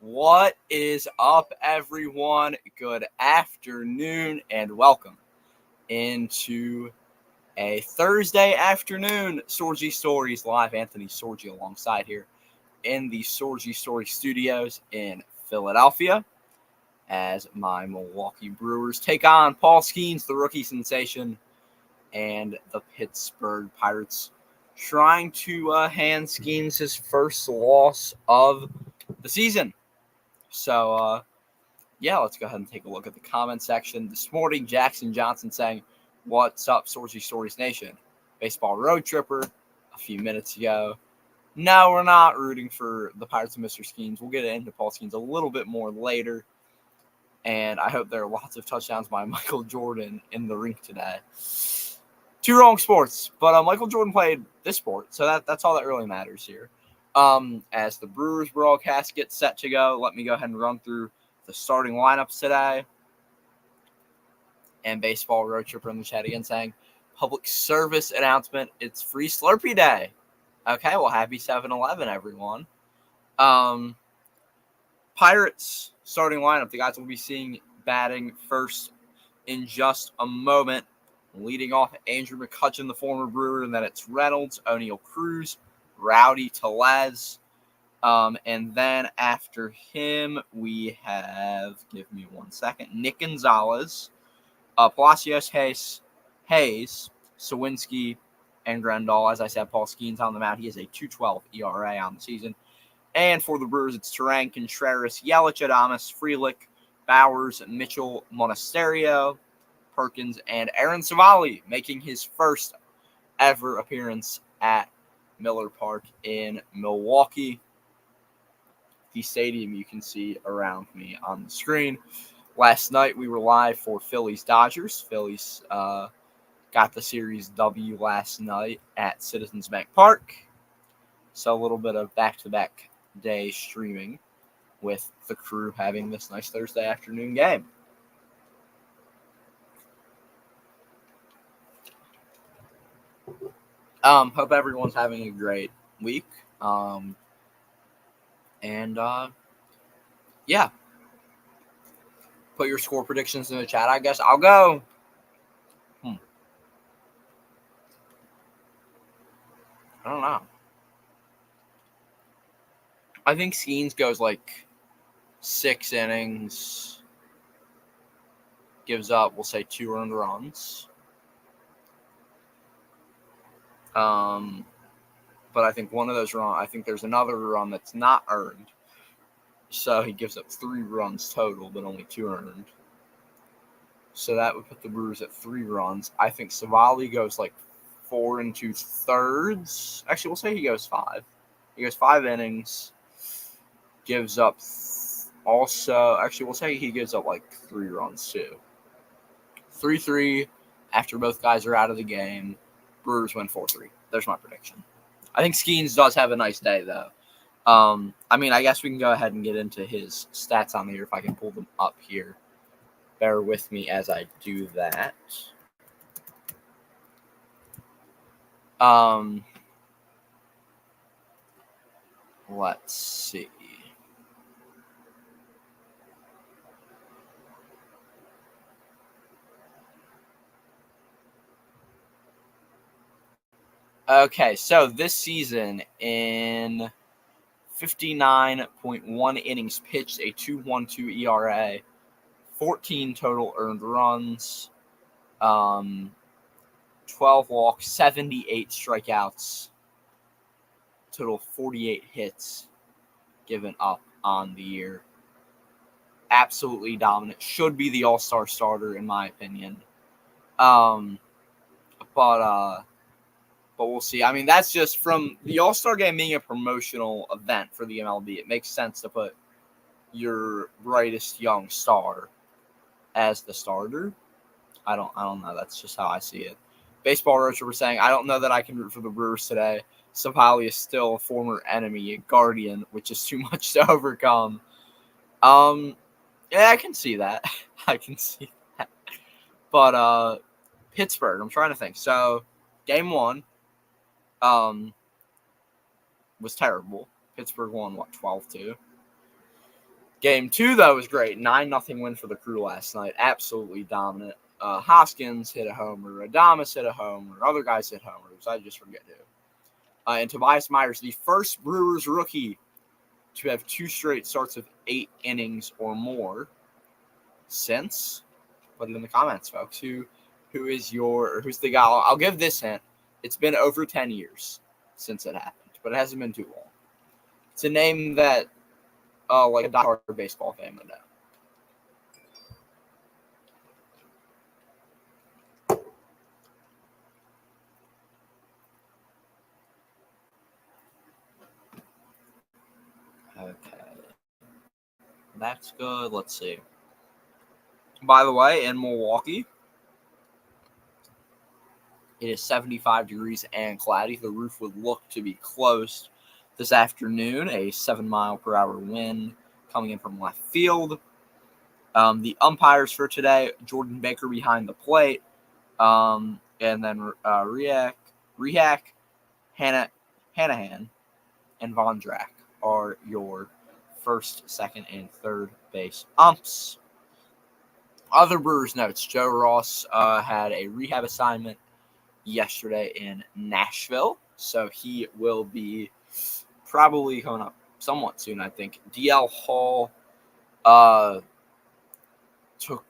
What is up, everyone? Good afternoon and welcome into a Thursday afternoon Sorgy Stories live. Anthony Sorgy alongside here in the Sorgy Story studios in Philadelphia as my Milwaukee Brewers take on Paul Skenes, the rookie sensation, and the Pittsburgh Pirates, trying to hand Skenes his first loss of the season. So, let's go ahead and take a look at the comment section. This morning, Jackson Johnson saying, "What's up, Sorgy Stories Nation? Baseball road tripper." A few minutes ago. No, we're not rooting for the Pirates and Mr. Skenes. We'll get into Paul Skenes a little bit more later. And I hope there are lots of touchdowns by Michael Jordan in the rink today. Two wrong sports, but Michael Jordan played this sport, so that's all that really matters here. As the Brewers broadcast gets set to go, let me go ahead and run through the starting lineups today. And Baseball Road Tripper in the chat again saying, public service announcement, it's Free Slurpee Day. Okay, well, happy 7-Eleven, everyone. Pirates starting lineup, the guys we'll be seeing batting first in just a moment. Leading off, Andrew McCutchen, the former Brewer, and then it's Reynolds, O'Neal Cruz, Rowdy Tellez. And then after him, we have, give me 1 second, Nick Gonzalez, Palacios, Hayes, Sawinski, and Grendel. As I said, Paul Skenes on the mound. He has a 2.12 ERA on the season. And for the Brewers, it's Terang, Contreras, Yelich, Adames, Frelick, Bowers, Mitchell, Monasterio, Perkins, and Aaron Savali making his first ever appearance at Miller Park in Milwaukee. The stadium you can see around me on the screen. Last night we were live for Phillies-Dodgers. Phillies got the series W last night at Citizens Bank Park. So a little bit of back-to-back day streaming with the crew having this nice Thursday afternoon game. Hope everyone's having a great week. Put your score predictions in the chat. I guess I'll go. I don't know. I think Skenes goes like 6 innings, gives up, we'll say 2 earned runs. But I think one of those I think there's another run that's not earned. So he gives up 3 runs total, but only 2 earned. So that would put the Brewers at 3 runs. I think Savali goes like 4 2/3. Actually, we'll say he goes 5. He goes 5 innings, gives up we'll say he gives up like 3 runs too. 3-3 after both guys are out of the game. Brewers win 4-3. There's my prediction. I think Skenes does have a nice day, though. I guess we can go ahead and get into his stats on the year if I can pull them up here. Bear with me as I do that. Let's see. Okay, so this season in 59.1 innings pitched, a 2.12 ERA, 14 total earned runs, 12 walks, 78 strikeouts, total 48 hits given up on the year. Absolutely dominant. Should be the all-star starter, in my opinion. But we'll see. That's just from the All-Star Game being a promotional event for the MLB. It makes sense to put your brightest young star as the starter. I don't know. That's just how I see it. Baseball Roacher was saying, I don't know that I can root for the Brewers today. Savali is still a former enemy, a guardian, which is too much to overcome. Yeah, I can see that. But Pittsburgh, I'm trying to think. So, game 1. Was terrible. Pittsburgh won, 12-2? Game 2, though, was great. 9-0 win for the Crew last night. Absolutely dominant. Hoskins hit a homer. Adames hit a homer. Other guys hit homers. I just forget who. And Tobias Myers, the first Brewers rookie to have 2 straight starts of 8 innings or more since. Put it in the comments, folks. Who's the guy? I'll give this hint. It's been over 10 years since it happened, but it hasn't been too long. It's a name that like a diehard baseball fan would know. Okay. That's good. Let's see. By the way, in Milwaukee, it is 75 degrees and cloudy. The roof would look to be closed this afternoon. A 7-mile-per-hour wind coming in from left field. The umpires for today, Jordan Baker behind the plate. And then Rehak, Hanahan, and Von Drack are your first, second, and third base umps. Other Brewers notes, Joe Ross had a rehab assignment yesterday in Nashville, so he will be probably coming up somewhat soon, I think. DL Hall took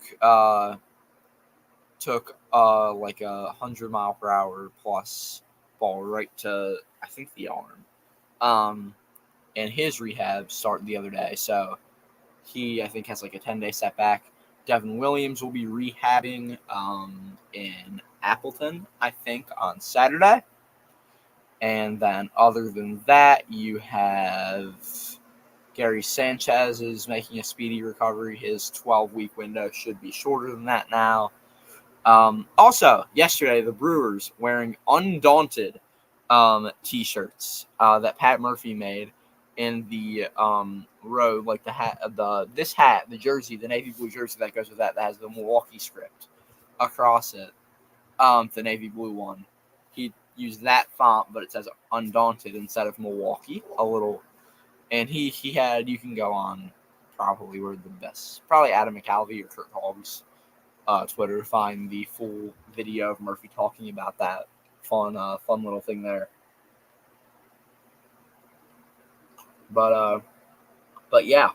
like a 100-mile-per-hour plus ball right to, I think, the arm. And his rehab started the other day, so he, I think, has like a 10-day setback. Devin Williams will be rehabbing in Appleton, I think, on Saturday. And then other than that, you have Gary Sanchez is making a speedy recovery. His 12-week window should be shorter than that now. Also, yesterday, the Brewers wearing Undaunted T-shirts that Pat Murphy made in the road, like the hat, the jersey, the navy blue jersey that goes with that has the Milwaukee script across it, the navy blue one. He used that font, but it says Undaunted instead of Milwaukee, a little. And he had, you can go on probably where the best, probably Adam McAlvey or Kurt Hogg's Twitter to find the full video of Murphy talking about that fun little thing there. But yeah.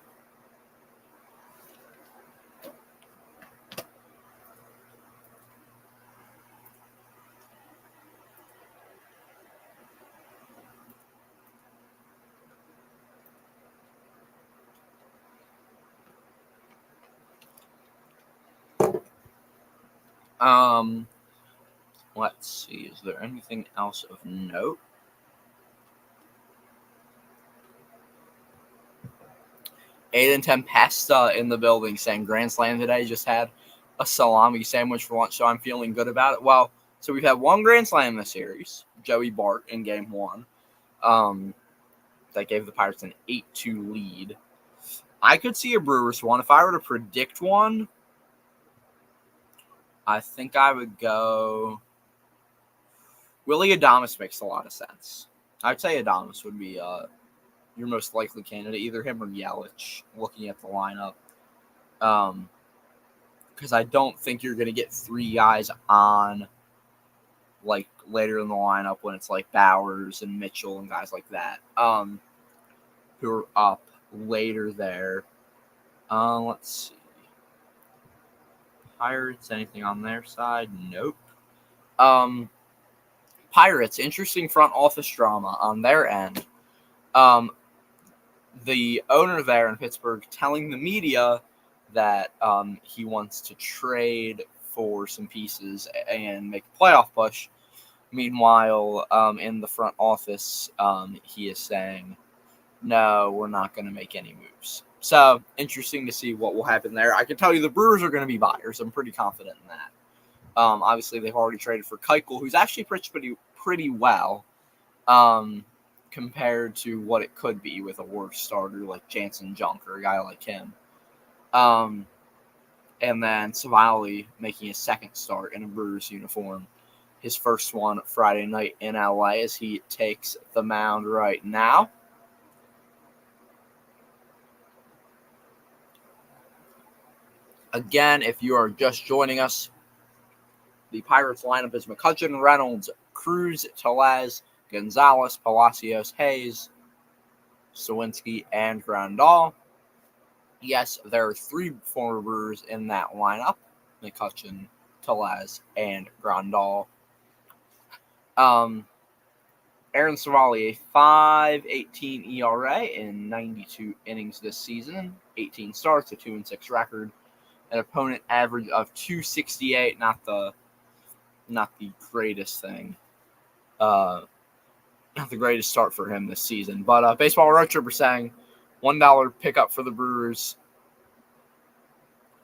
Let's see. Is there anything else of note? Aiden Tempesta in the building saying Grand Slam today. Just had a salami sandwich for lunch, so I'm feeling good about it. Well, so we've had one Grand Slam in the series, Joey Bart in Game 1. That gave the Pirates an 8-2 lead. I could see a Brewers one. If I were to predict one, I think I would go Willy Adames. Makes a lot of sense. I'd say Adames would be your most likely candidate, either him or Yelich, looking at the lineup. Because I don't think you're going to get 3 guys on like later in the lineup when it's like Bowers and Mitchell and guys like that who are up later there. Let's see. Pirates, anything on their side? Nope. Pirates, interesting front office drama on their end. The owner there in Pittsburgh telling the media that he wants to trade for some pieces and make a playoff push. Meanwhile, in the front office, he is saying, no, we're not going to make any moves. So, interesting to see what will happen there. I can tell you the Brewers are going to be buyers. I'm pretty confident in that. Obviously, they've already traded for Keuchel, who's actually pretty well compared to what it could be with a worse starter like Jansen Junk or a guy like him. And then Savali making his second start in a Brewers uniform. His first one Friday night in LA as he takes the mound right now. Again, if you are just joining us, the Pirates lineup is McCutchen, Reynolds, Cruz, Tellez, Gonzalez, Palacios, Hayes, Sawinski, and Grandal. Yes, there are 3 former Brewers in that lineup: McCutchen, Tellez, and Grandal. Aaron Savali, a 5.18 ERA in 92 innings this season, 18 starts, a 2-6 record, an opponent average of 268. Not the greatest thing. Not the greatest start for him this season. But Baseball Road Tripper saying $1 pickup for the Brewers.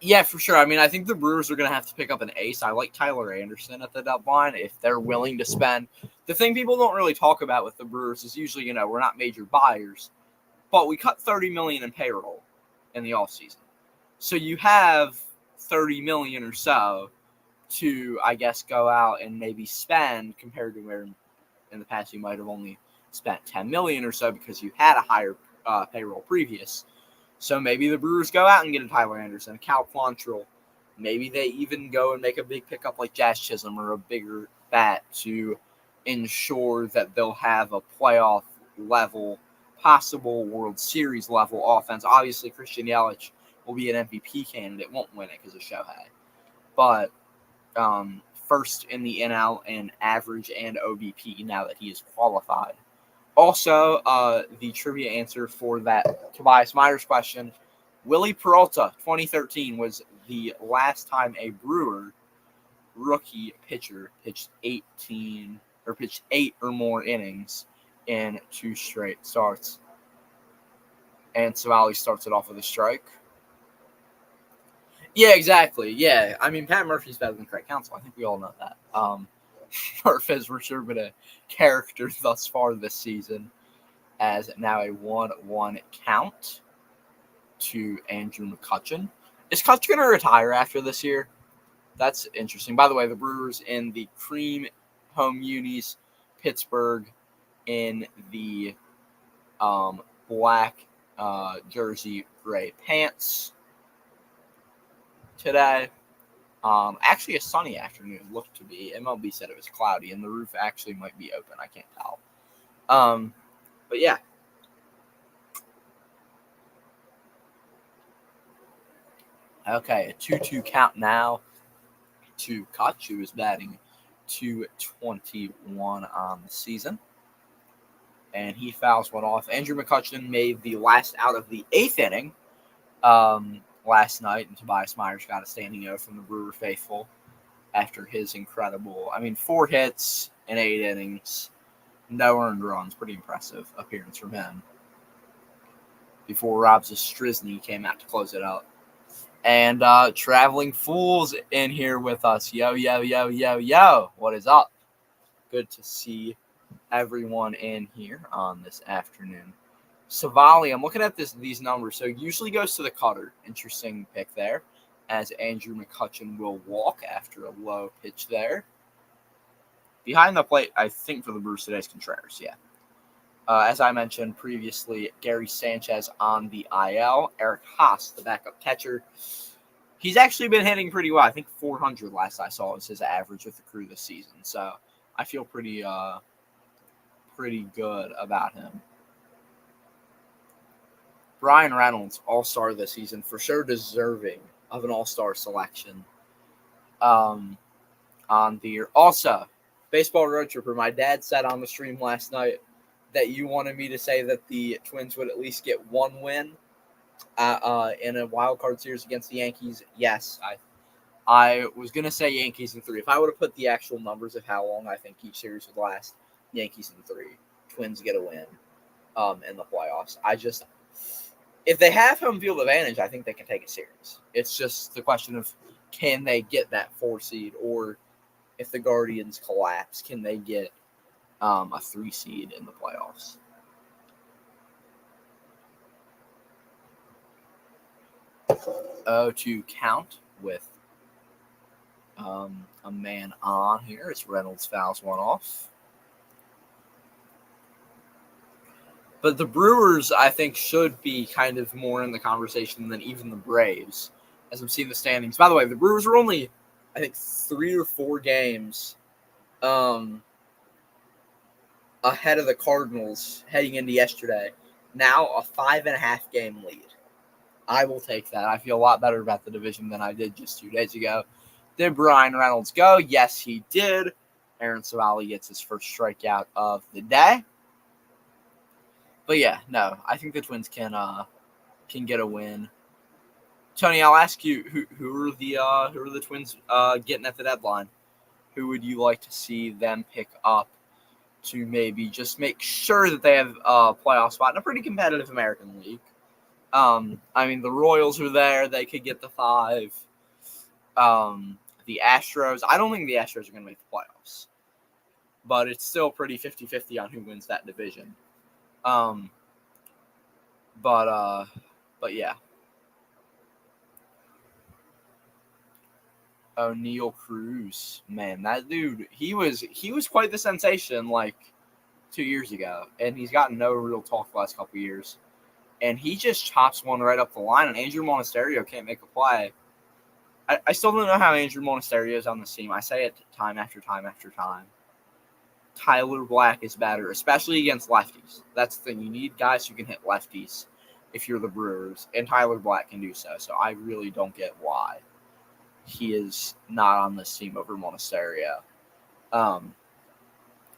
Yeah, for sure. I mean, I think the Brewers are going to have to pick up an ace. I like Tyler Anderson at the deadline if they're willing to spend. The thing people don't really talk about with the Brewers is usually, we're not major buyers, but we cut $30 million in payroll in the offseason. So you have $30 million or so to, I guess, go out and maybe spend compared to where in the past you might have only spent $10 million or so because you had a higher payroll previous. So maybe the Brewers go out and get a Tyler Anderson, a Cal Quantrill. Maybe they even go and make a big pickup like Jazz Chisholm or a bigger bat to ensure that they'll have a playoff level, possible World Series level offense. Obviously, Christian Yelich will be an MVP candidate, won't win it because of Shohei. But first in the NL in average and OBP now that he is qualified. Also, the trivia answer for that Tobias Myers question, Willie Peralta, 2013, was the last time a Brewer rookie pitcher pitched 8 or more innings in 2 straight starts. And Savali starts it off with a strike. Yeah, exactly. Yeah, I mean, Pat Murphy's better than Craig Counsell. I think we all know that. Murphy has for sure been a character thus far this season, as now a 1-1 count to Andrew McCutchen. Is Cutch going to retire after this year? That's interesting. By the way, the Brewers in the cream home unis, Pittsburgh in the black jersey, gray pants today. Actually, a sunny afternoon looked to be. MLB said it was cloudy, and the roof actually might be open. I can't tell. But yeah. Okay, a 2-2 count now to Kutch, who is batting .221 on the season. And he fouls one off. Andrew McCutchen made the last out of the 8th inning last night, and Tobias Myers got a standing O from the Brewer faithful after his incredible, 4 hits in 8 innings, no earned runs, pretty impressive appearance from him before Rob Zastryzny came out to close it out. And Traveling Fools in here with us. Yo, yo, yo, yo, yo. What is up? Good to see everyone in here on this afternoon. Savali, I'm looking at these numbers. So usually goes to the cutter. Interesting pick there, as Andrew McCutchen will walk after a low pitch there. Behind the plate, I think for the Brewers today is Contreras, yeah. As I mentioned previously, Gary Sanchez on the IL. Eric Haas, the backup catcher. He's actually been hitting pretty well. I think 400 last I saw was his average with the crew this season. So I feel pretty good about him. Brian Reynolds, all-star this season, for sure deserving of an all-star selection. On the year. Also, Baseball Road Tripper, my dad said on the stream last night that you wanted me to say that the Twins would at least get 1 win in a wild card series against the Yankees. Yes, I was going to say Yankees in 3. If I would have put the actual numbers of how long I think each series would last, Yankees in 3. Twins get a win in the playoffs. If they have home field advantage, I think they can take a series. It's just the question of, can they get that 4 seed, or if the Guardians collapse, can they get a 3 seed in the playoffs? To count with a man on here. It's Reynolds fouls one off. But the Brewers, I think, should be kind of more in the conversation than even the Braves as I'm seeing the standings. By the way, the Brewers were only, I think, 3 or 4 games ahead of the Cardinals heading into yesterday. Now a 5.5 game lead. I will take that. I feel a lot better about the division than I did just 2 days ago. Did Brian Reynolds go? Yes, he did. Aaron Savali gets his first strikeout of the day. But yeah, no, I think the Twins can get a win. Tony, I'll ask you, who are the Twins getting at the deadline? Who would you like to see them pick up to maybe just make sure that they have a playoff spot in a pretty competitive American League? I mean, the Royals are there. They could get the 5. The Astros, I don't think the Astros are going to make the playoffs. But it's still pretty 50-50 on who wins that division. But yeah. O'Neal Cruz, man, that dude, he was quite the sensation like 2 years ago, and he's gotten no real talk the last couple of years. And he just chops one right up the line, and Andrew Monasterio can't make a play. I still don't know how Andrew Monasterio is on this team. I say it time after time after time. Tyler Black is better, especially against lefties. That's the thing. You need guys who can hit lefties if you're the Brewers, and Tyler Black can do so. So I really don't get why he is not on this team over Monasterio.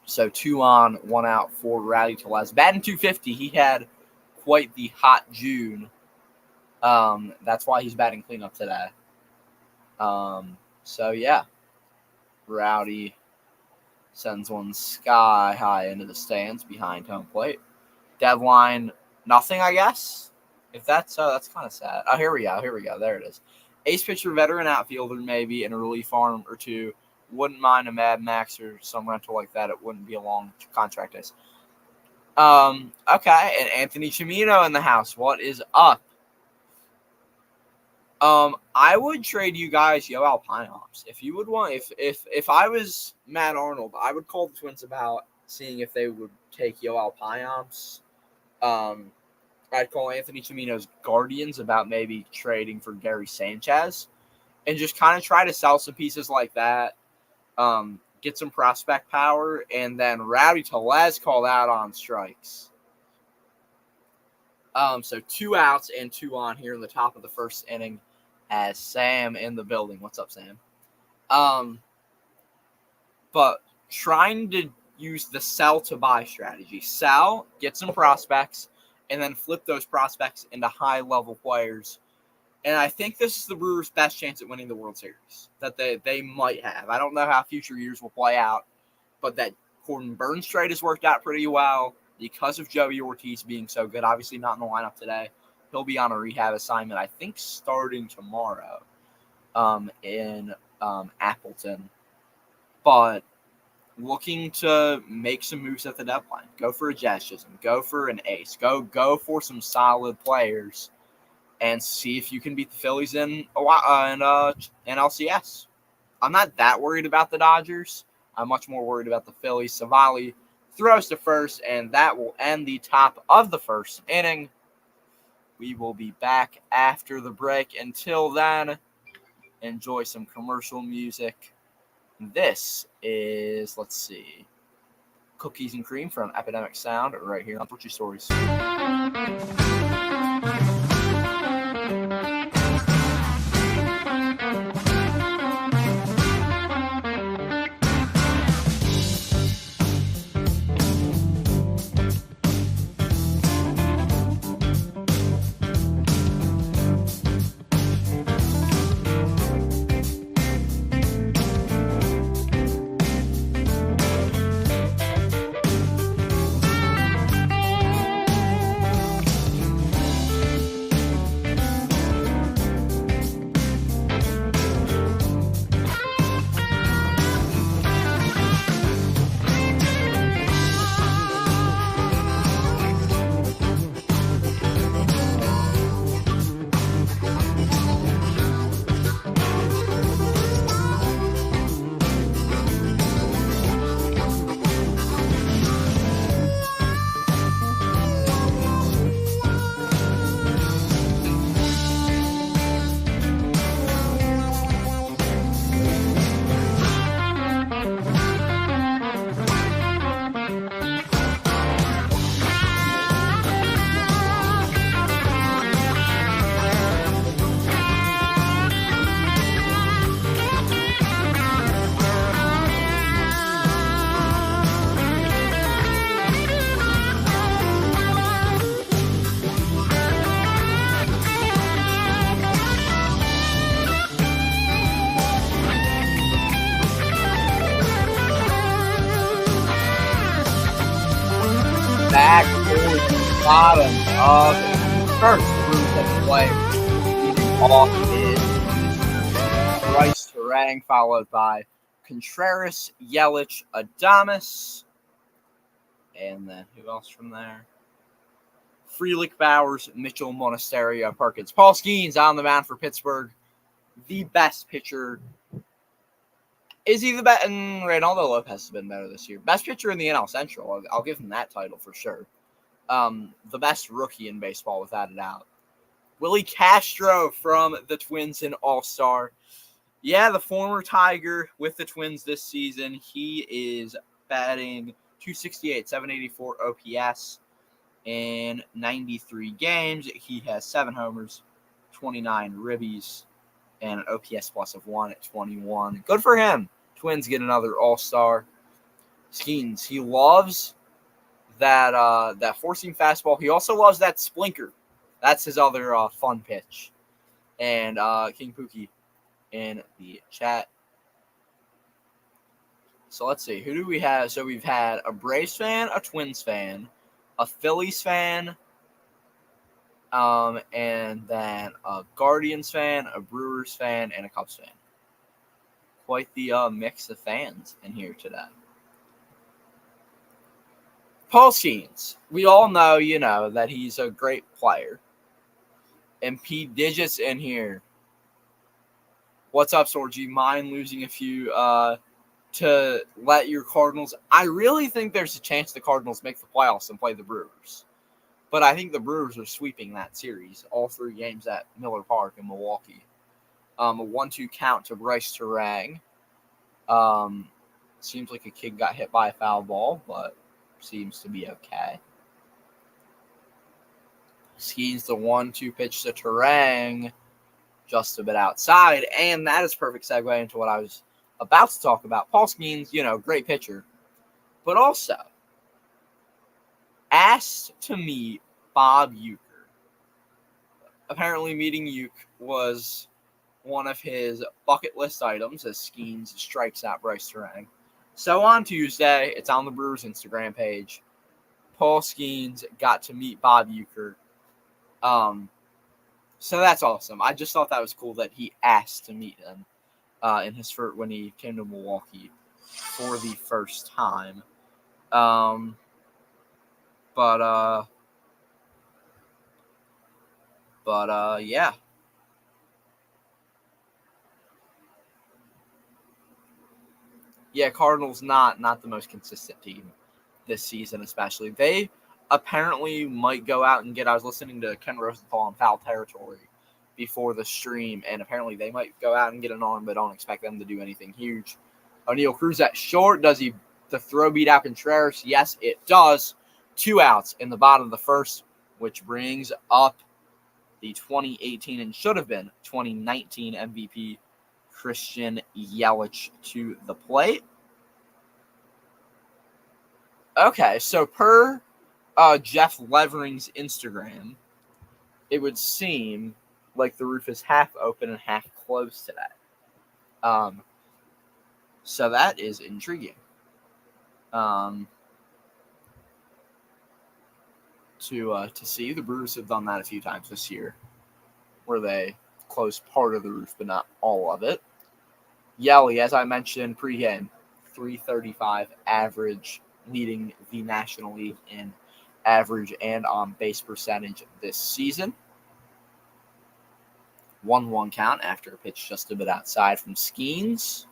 So 2 on, 1 out for Rowdy Tellez. Batting .250. He had quite the hot June. That's why he's batting cleanup today. So yeah, Rowdy sends one sky high into the stands behind home plate. Deadline, nothing, I guess. If that's so, that's kind of sad. Oh, here we go. There it is. Ace pitcher, veteran outfielder, maybe in a relief arm or 2. Wouldn't mind a Mad Max or some rental like that. It wouldn't be a long contract days. Okay, and Anthony Chimino in the house. What is up? I would trade you guys Yoel Payamps. If you would want, if I was Matt Arnold, I would call the Twins about seeing if they would take Yoel Payamps. I'd call Anthony Chimino's Guardians about maybe trading for Gary Sanchez and just kind of try to sell some pieces like that. Get some prospect power, and then Rowdy Tellez called out on strikes. So 2 outs and 2 on here in the top of the first inning as Sam in the building. What's up, Sam? But trying to use the sell to buy strategy. Sell, get some prospects, and then flip those prospects into high-level players. And I think this is the Brewers' best chance at winning the World Series that they might have. I don't know how future years will play out, but that Corbin Burns trade has worked out pretty well because of Joey Ortiz being so good. Obviously not in the lineup today. He'll be on a rehab assignment, I think, starting tomorrow in Appleton. But looking to make some moves at the deadline. Go for a Jazz Chisholm. Go for an ace. Go for some solid players and see if you can beat the Phillies in LCS. I'm not that worried about the Dodgers. I'm much more worried about the Phillies. Savali throws to first, and that will end the top of the first inning. We will be back after the break. Until then, enjoy some commercial music. This is, let's see, Cookies and Cream from Epidemic Sound right here on Torchy Stories. Bottom of the first group of play. Leading off is Bryce Terang, followed by Contreras, Yelich, Adames. And then who else from there? Frelick, Bowers, Mitchell, Monasterio, Perkins. Paul Skenes on the mound for Pittsburgh. The best pitcher. Is he the best? And Reynaldo Lopez has been better this year. Best pitcher in the NL Central. I'll give him that title for sure. The best rookie in baseball, without a doubt. Willie Castro from the Twins in All-Star. Yeah, the former Tiger with the Twins this season. He is batting .268, .784 OPS in 93 games. He has 7 homers, 29 ribbies, and an OPS plus of 1 at 21. Good for him. Twins get another All-Star. Skenes, he loves that four-seam fastball. He also loves that splinker. That's his other fun pitch. And King Pookie in the chat. So let's see. Who do we have? So we've had a Braves fan, a Twins fan, a Phillies fan, and then a Guardians fan, a Brewers fan, and a Cubs fan. Quite the mix of fans in here today. Paul Skenes. We all know, that he's a great player. And P. Digits in here. What's up, Sorgy? Mind losing a few to let your Cardinals. I really think there's a chance the Cardinals make the playoffs and play the Brewers. But I think the Brewers are sweeping that series, all 3 games at Miller Park in Milwaukee. A 1-2 count to Bryce Terang. Seems like a kid got hit by a foul ball, but seems to be okay. Skenes the 1-2 pitch to Terang, just a bit outside, and that is perfect segue into what I was about to talk about. Paul Skenes, great pitcher, but also asked to meet Bob Uecker. Apparently, meeting Uecker was one of his bucket list items as Skenes strikes out Bryce Terang. So on Tuesday, it's on the Brewers Instagram page. Paul Skenes got to meet Bob Uecker. So that's awesome. I just thought that was cool that he asked to meet him in his first, when he came to Milwaukee for the first time. Yeah. Yeah, Cardinals not the most consistent team this season, especially. They apparently might go out and I was listening to Ken Rosenthal on Foul Territory before the stream, and apparently they might go out and get an arm, but don't expect them to do anything huge. O'Neal Cruz at short. Does the throw beat out Contreras? Yes, it does. 2 outs in the bottom of the first, which brings up the 2018 and should have been 2019 MVP Christian Yelich to the plate. Okay, so per Jeff Levering's Instagram, it would seem like the roof is half open and half closed today. So that is intriguing. To see. The Brewers have done that a few times this year, where they close part of the roof but not all of it. Yelly, as I mentioned pregame, .335 average, leading the National League in average and on base percentage this season. 1-1 count after a pitch just a bit outside from Skenes.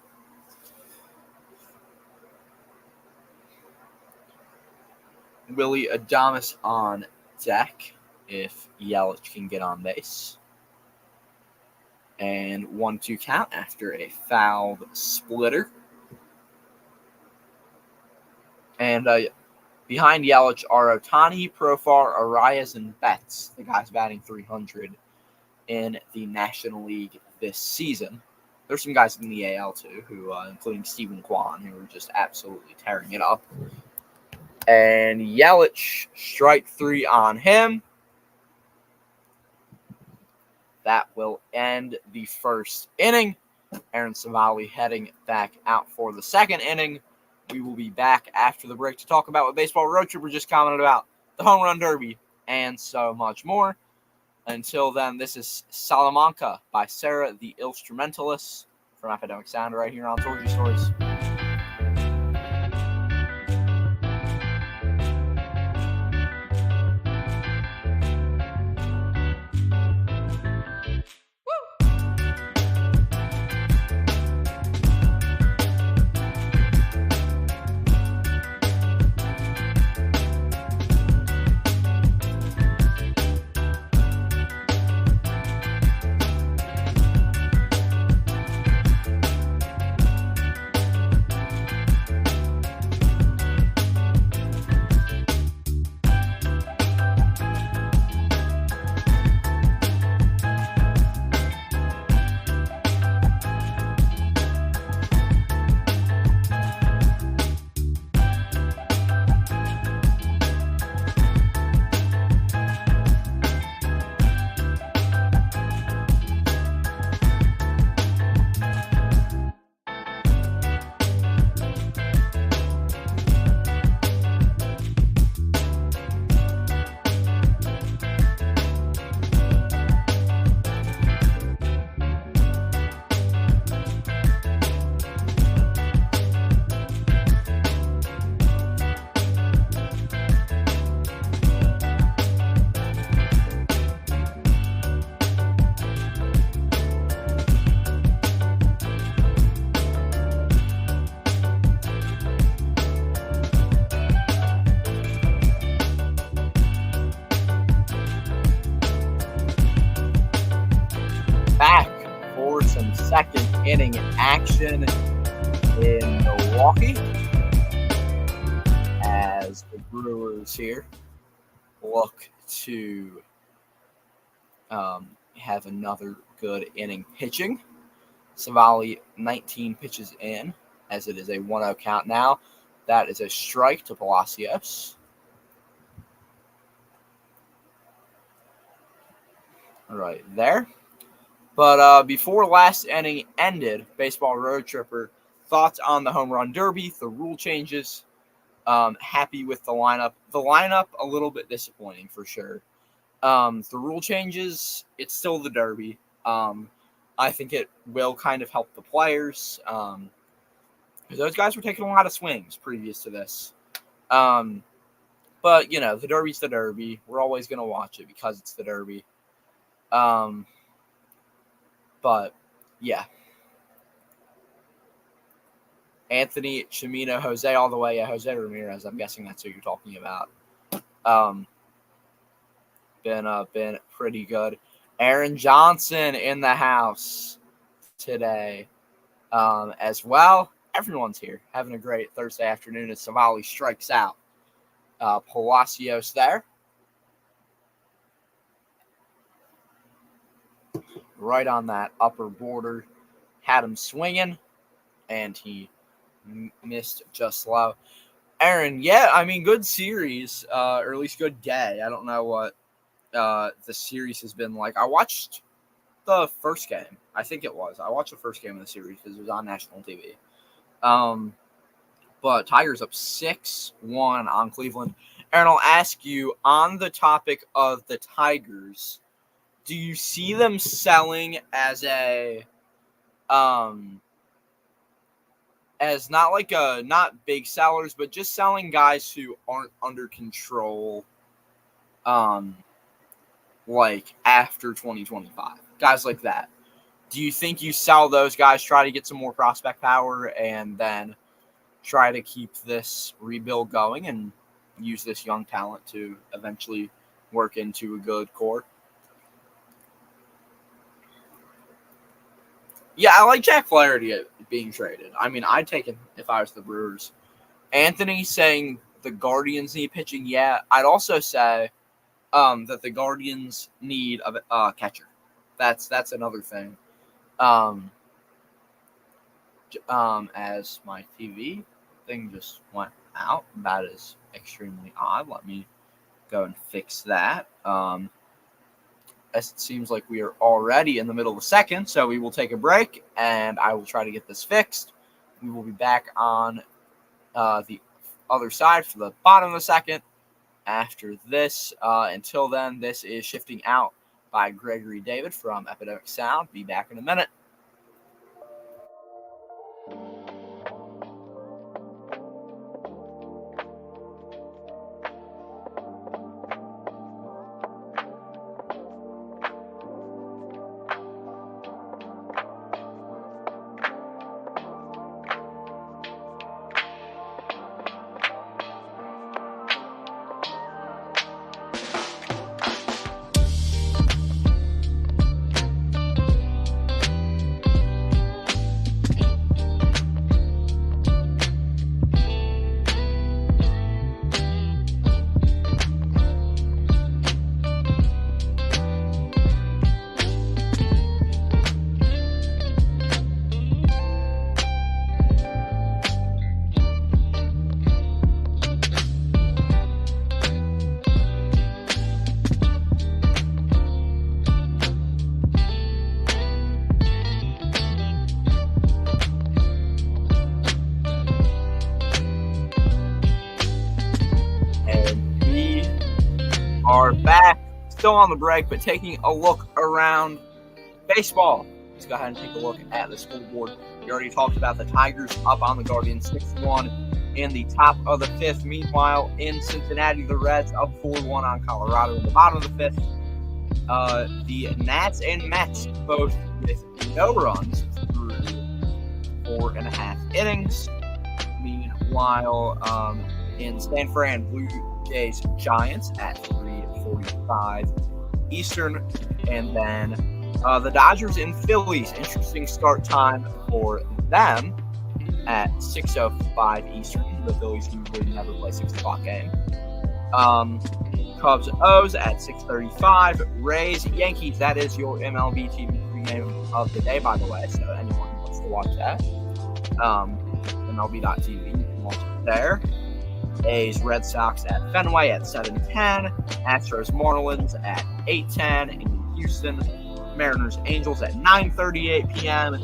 Willie Adames on deck if Yelich can get on base. And 1-2 count after a fouled splitter. And behind Yelich are Ohtani, Profar, Arias, and Betts, the guys batting .300 in the National League this season. There's some guys in the AL too, who, including Stephen Kwan, who are just absolutely tearing it up. And Yelich, strike 3 on him. That will end the first inning. Aaron Savali heading back out for the second inning. We will be back after the break to talk about what Baseball Road Trip just commented about, the Home Run Derby and so much more. Until then, this is Salamanca by Sarah the Instrumentalist from Academic Sound right here on Torture Stories. Back for some second inning action in Milwaukee as the Brewers here look to have another good inning pitching. Savali 19 pitches in as it is a 1-0 count now. That is a strike to Palacios. Right there. But before last inning ended, Baseball Road Tripper, thoughts on the home run derby, the rule changes, happy with the lineup. The lineup, a little bit disappointing for sure. The rule changes, it's still the derby. I think it will kind of help the players. Because those guys were taking a lot of swings previous to this. But, the derby's the derby. We're always going to watch it because it's the derby. But, yeah. Anthony, Chimino, Jose all the way. Yeah, Jose Ramirez. I'm guessing that's who you're talking about. Been pretty good. Aaron Johnson in the house today as well. Everyone's here having a great Thursday afternoon as Savali strikes out. Palacios there. Right on that upper border. Had him swinging, and he missed just low. Aaron, good series, or at least good day. I don't know what the series has been like. I watched the first game. I think it was. I watched the first game of the series because it was on national TV. But Tigers up 6-1 on Cleveland. Aaron, I'll ask you, on the topic of the Tigers, do you see them selling as a as not big sellers, but just selling guys who aren't under control like after 2025? Guys like that. Do you think you sell those guys, try to get some more prospect power, and then try to keep this rebuild going and use this young talent to eventually work into a good core? Yeah, I like Jack Flaherty being traded. I'd take him if I was the Brewers. Anthony saying the Guardians need pitching. Yeah, I'd also say that the Guardians need a catcher. That's another thing. As my TV thing just went out, that is extremely odd. Let me go and fix that. As it seems like we are already in the middle of the second, so we will take a break, and I will try to get this fixed. We will be back on the other side for the bottom of the second. after this. Until then, this is Shifting Out by Gregory David from Epidemic Sound. Be back in a minute. Are back, still on the break, but taking a look around baseball. Let's go ahead and take a look at the scoreboard. We already talked about the Tigers up on the Guardians 6-1 in the top of the fifth. Meanwhile, in Cincinnati, the Reds up 4-1 on Colorado in the bottom of the fifth. The Nats and Mets both with no runs through 4.5 innings. Meanwhile, in San Fran, Blue Jays Giants at 3:45 Eastern, and then the Dodgers and Phillies. Interesting start time for them at 6:05 Eastern. The Phillies usually never play 6 o'clock game. Cubs O's at 6:35. Rays Yankees. That is your MLB TV pregame of the day, by the way. So anyone who wants to watch that, MLB.TV, you can watch it there. A's Red Sox at Fenway at 7:10. Astros Marlins at 8:10 in Houston. Mariners Angels at 9:38 p.m.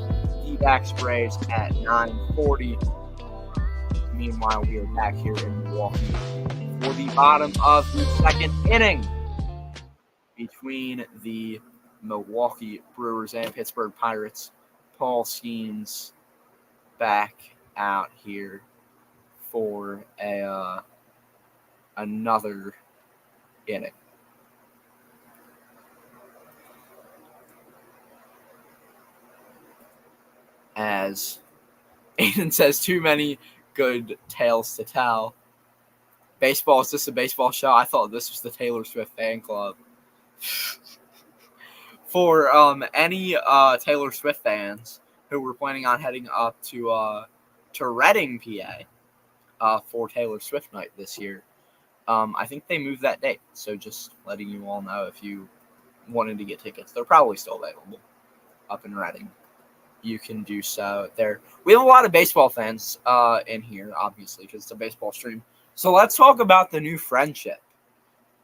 D-backs Braves at 9:40. Meanwhile, we are back here in Milwaukee for the bottom of the second inning between the Milwaukee Brewers and Pittsburgh Pirates. Paul Skenes back out here for another inning. As Aiden says, too many good tales to tell. Baseball, is this a baseball show? I thought this was the Taylor Swift fan club. For any Taylor Swift fans who were planning on heading up to Reading, PA, for Taylor Swift night this year, I think they moved that date. So just letting you all know, if you wanted to get tickets, they're probably still available up in Reading. You can do so there. We have a lot of baseball fans in here, obviously, because it's a baseball stream. So let's talk about the new friendship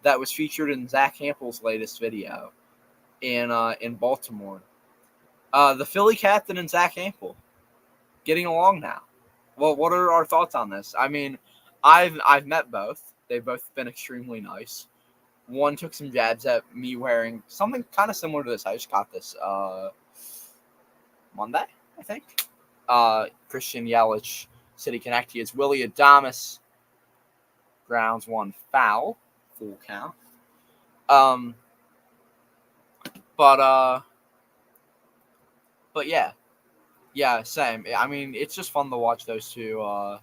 that was featured in Zach Hampel's latest video in Baltimore. The Philly captain and Zach Hampel getting along now. Well, what are our thoughts on this? I mean, I've met both. They've both been extremely nice. One took some jabs at me wearing something kind of similar to this. I just got this Monday, I think. Christian Yelich, City Connect. He is Willie Adames. Grounds one foul. Full count. But yeah. Yeah, same. I mean, it's just fun to watch those two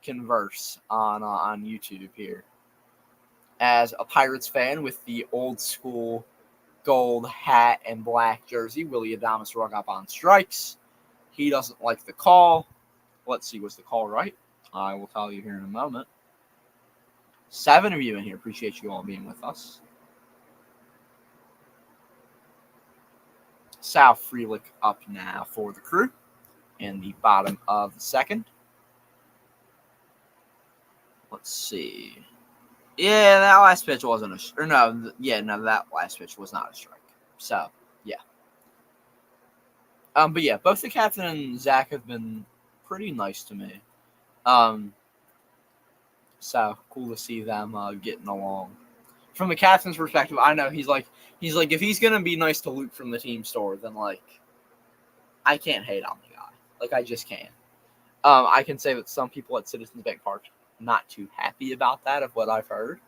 converse on YouTube here. As a Pirates fan with the old school gold hat and black jersey, Willie Adames rung up on strikes. He doesn't like the call. Let's see, was the call right? I will tell you here in a moment. 7 of you in here. Appreciate you all being with us. Sal Frelick up now for the Crew in the bottom of the second. Let's see. Yeah, that last pitch wasn't that last pitch was not a strike. So, yeah. But yeah, both the captain and Zach have been pretty nice to me. So cool to see them getting along. From the captain's perspective, I know he's like if he's gonna be nice to Luke from the team store, then like I can't hate on the guy. Like I just can't. I can say that some people at Citizens Bank Park not too happy about that of what I've heard,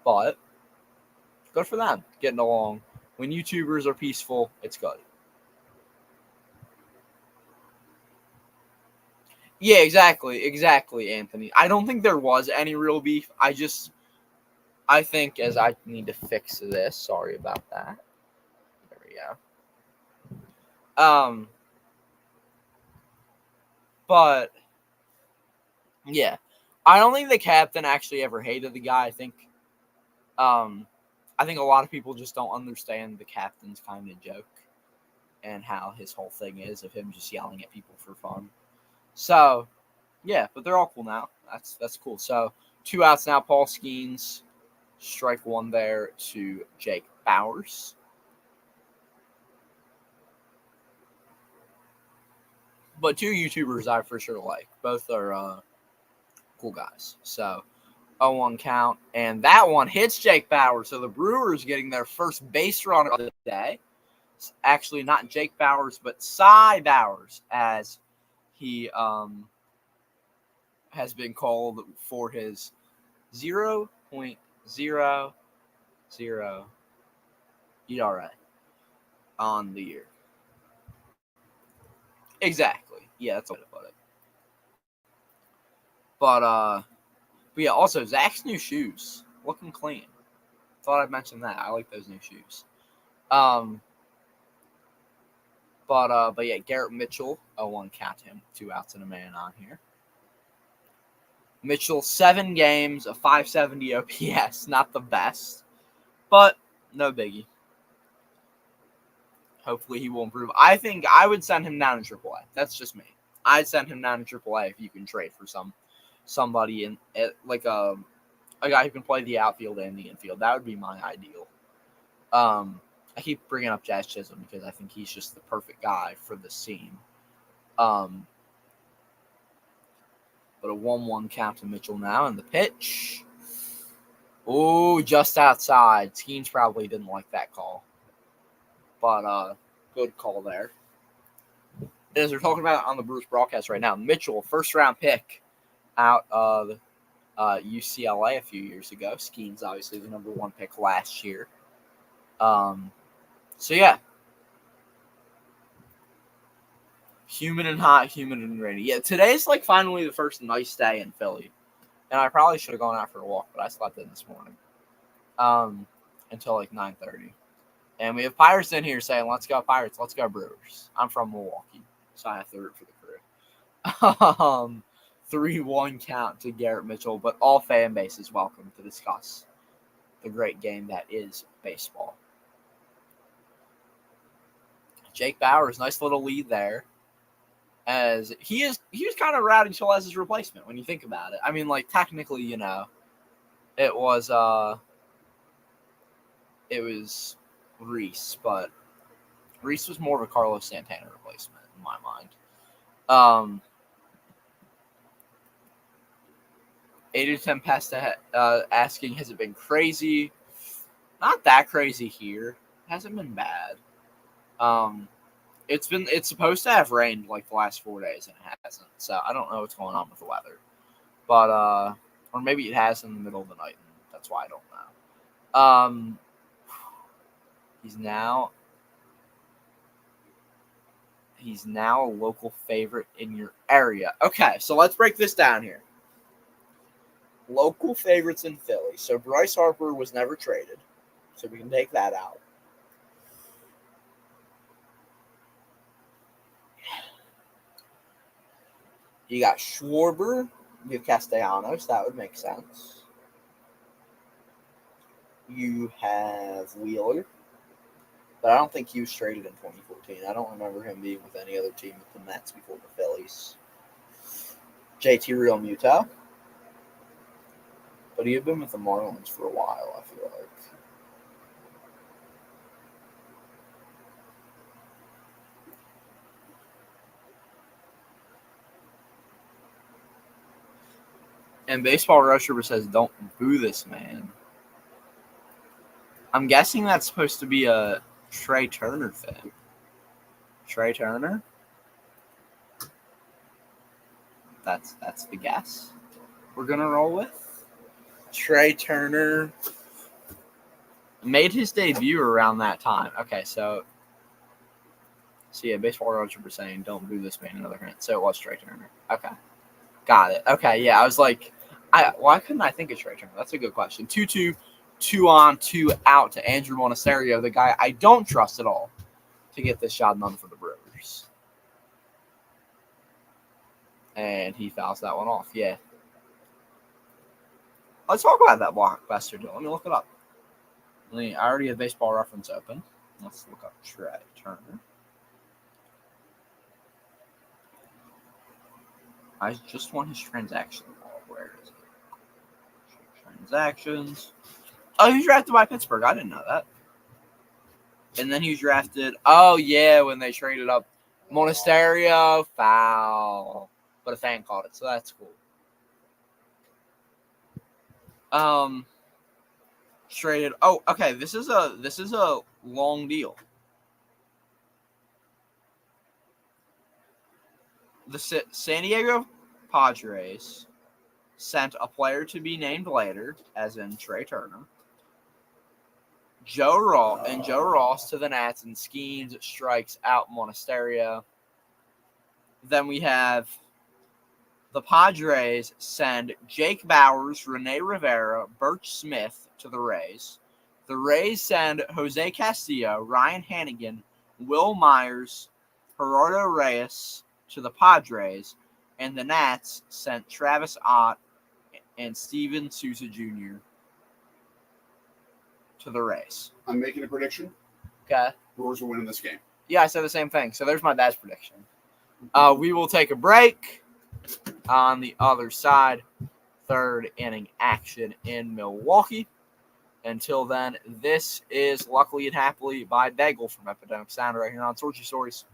but good for them getting along. When YouTubers are peaceful, it's good. Yeah, exactly, Anthony. I don't think there was any real beef. I think as I need to fix this. Sorry about that. There we go. But yeah, I don't think the captain actually ever hated the guy. I think a lot of people just don't understand the captain's kind of joke and how his whole thing is of him just yelling at people for fun. So yeah, but they're all cool now. That's cool. So 2 outs now. Paul Skenes, strike 1 there to Jake Bowers. But 2 YouTubers I for sure like. Both are cool guys. So 0-1 count. And that one hits Jake Bowers. So the Brewers getting their first base runner of the day. It's actually not Jake Bowers, but Cy Bowers, as he has been called for his 0.00 ERA on the year. Exactly. Yeah, that's a way to put it. But yeah, also Zach's new shoes looking clean. Thought I'd mention that. I like those new shoes. But yeah, Garrett Mitchell, 0-1 count him, 2 outs and a man on here. Mitchell, 7 games, a 570 OPS, not the best, but no biggie. Hopefully he will improve. I think I would send him down to AAA. That's just me. I'd send him down to AAA if you can trade for somebody in like a guy who can play the outfield and the infield. That would be my ideal. I keep bringing up Jazz Chisholm because I think he's just the perfect guy for this team. But a 1-1 count to Mitchell now, and the pitch. Oh, just outside. Skenes probably didn't like that call. But good call there. As we're talking about on the Brewers broadcast right now, Mitchell, first-round pick out of UCLA a few years ago. Skenes, obviously, the number 1 pick last year. So, yeah. Humid and hot, humid and rainy. Yeah, today's like finally the first nice day in Philly. And I probably should have gone out for a walk, but I slept in this morning. Until like 9:30. And we have Pirates in here saying, let's go Pirates, let's go Brewers. I'm from Milwaukee, so I have to root for the crew. 3-1 count to Garrett Mitchell, but all fan bases welcome to discuss the great game that is baseball. Jake Bowers, nice little lead there. As he was kind of Rowdy Tellez's replacement when you think about it. I mean, like technically, it was Reese, but Reese was more of a Carlos Santana replacement in my mind. 8-10 Pesta asking, has it been crazy? Not that crazy here. Hasn't been bad. It's supposed to have rained like the last 4 days and it hasn't. So I don't know what's going on with the weather. But or maybe it has in the middle of the night and that's why I don't know. He's now a local favorite in your area. Okay, so let's break this down here. Local favorites in Philly. So Bryce Harper was never traded. So we can take that out. You got Schwarber. You have Castellanos. That would make sense. You have Wheeler. But I don't think he was traded in 2014. I don't remember him being with any other team with the Mets before the Phillies. JT Realmuto. But he had been with the Marlins for a while, I feel like. And Baseball Road Trooper says, "Don't boo this man." I'm guessing that's supposed to be a Trey Turner thing. Trey Turner? That's the guess we're gonna roll with. Trey Turner made his debut around that time. Okay, so yeah, Baseball Road Trooper saying, "Don't boo this man." Another hint. So it was Trey Turner. Okay, got it. Okay, yeah, I was like, why couldn't I think of Trey Turner? That's a good question. 2-2, 2 on, 2 out to Andrew Monasterio, the guy I don't trust at all, to get this job done for the Brewers. And he fouls that one off. Yeah. Let's talk about that blockbuster deal. Let me look it up. I already have Baseball Reference open. Let's look up Trey Turner. I just want his transaction log. Where is it? Transactions. Oh, he was drafted by Pittsburgh. I didn't know that. And then he was drafted. Oh, yeah, when they traded up Monasterio, foul. But a fan called it, so that's cool. Traded. Oh, okay. This is a long deal. The San Diego Padres sent a player to be named later, as in Trey Turner. Joe Ross to the Nats, and Skenes strikes out Monasterio. Then we have the Padres send Jake Bowers, Rene Rivera, Birch Smith to the Rays. The Rays send Jose Castillo, Ryan Hannigan, Will Myers, Gerardo Reyes to the Padres. And the Nats sent Travis Ott and Steven Souza Jr. to the Rays. I'm making a prediction. Okay. Brewers will win in this game. Yeah, I said the same thing. So there's my dad's prediction. We will take a break. On the other side, third inning action in Milwaukee. Until then, this is Luckily and Happily by Bagel from Epidemic Sound right here on Sorgy Stories.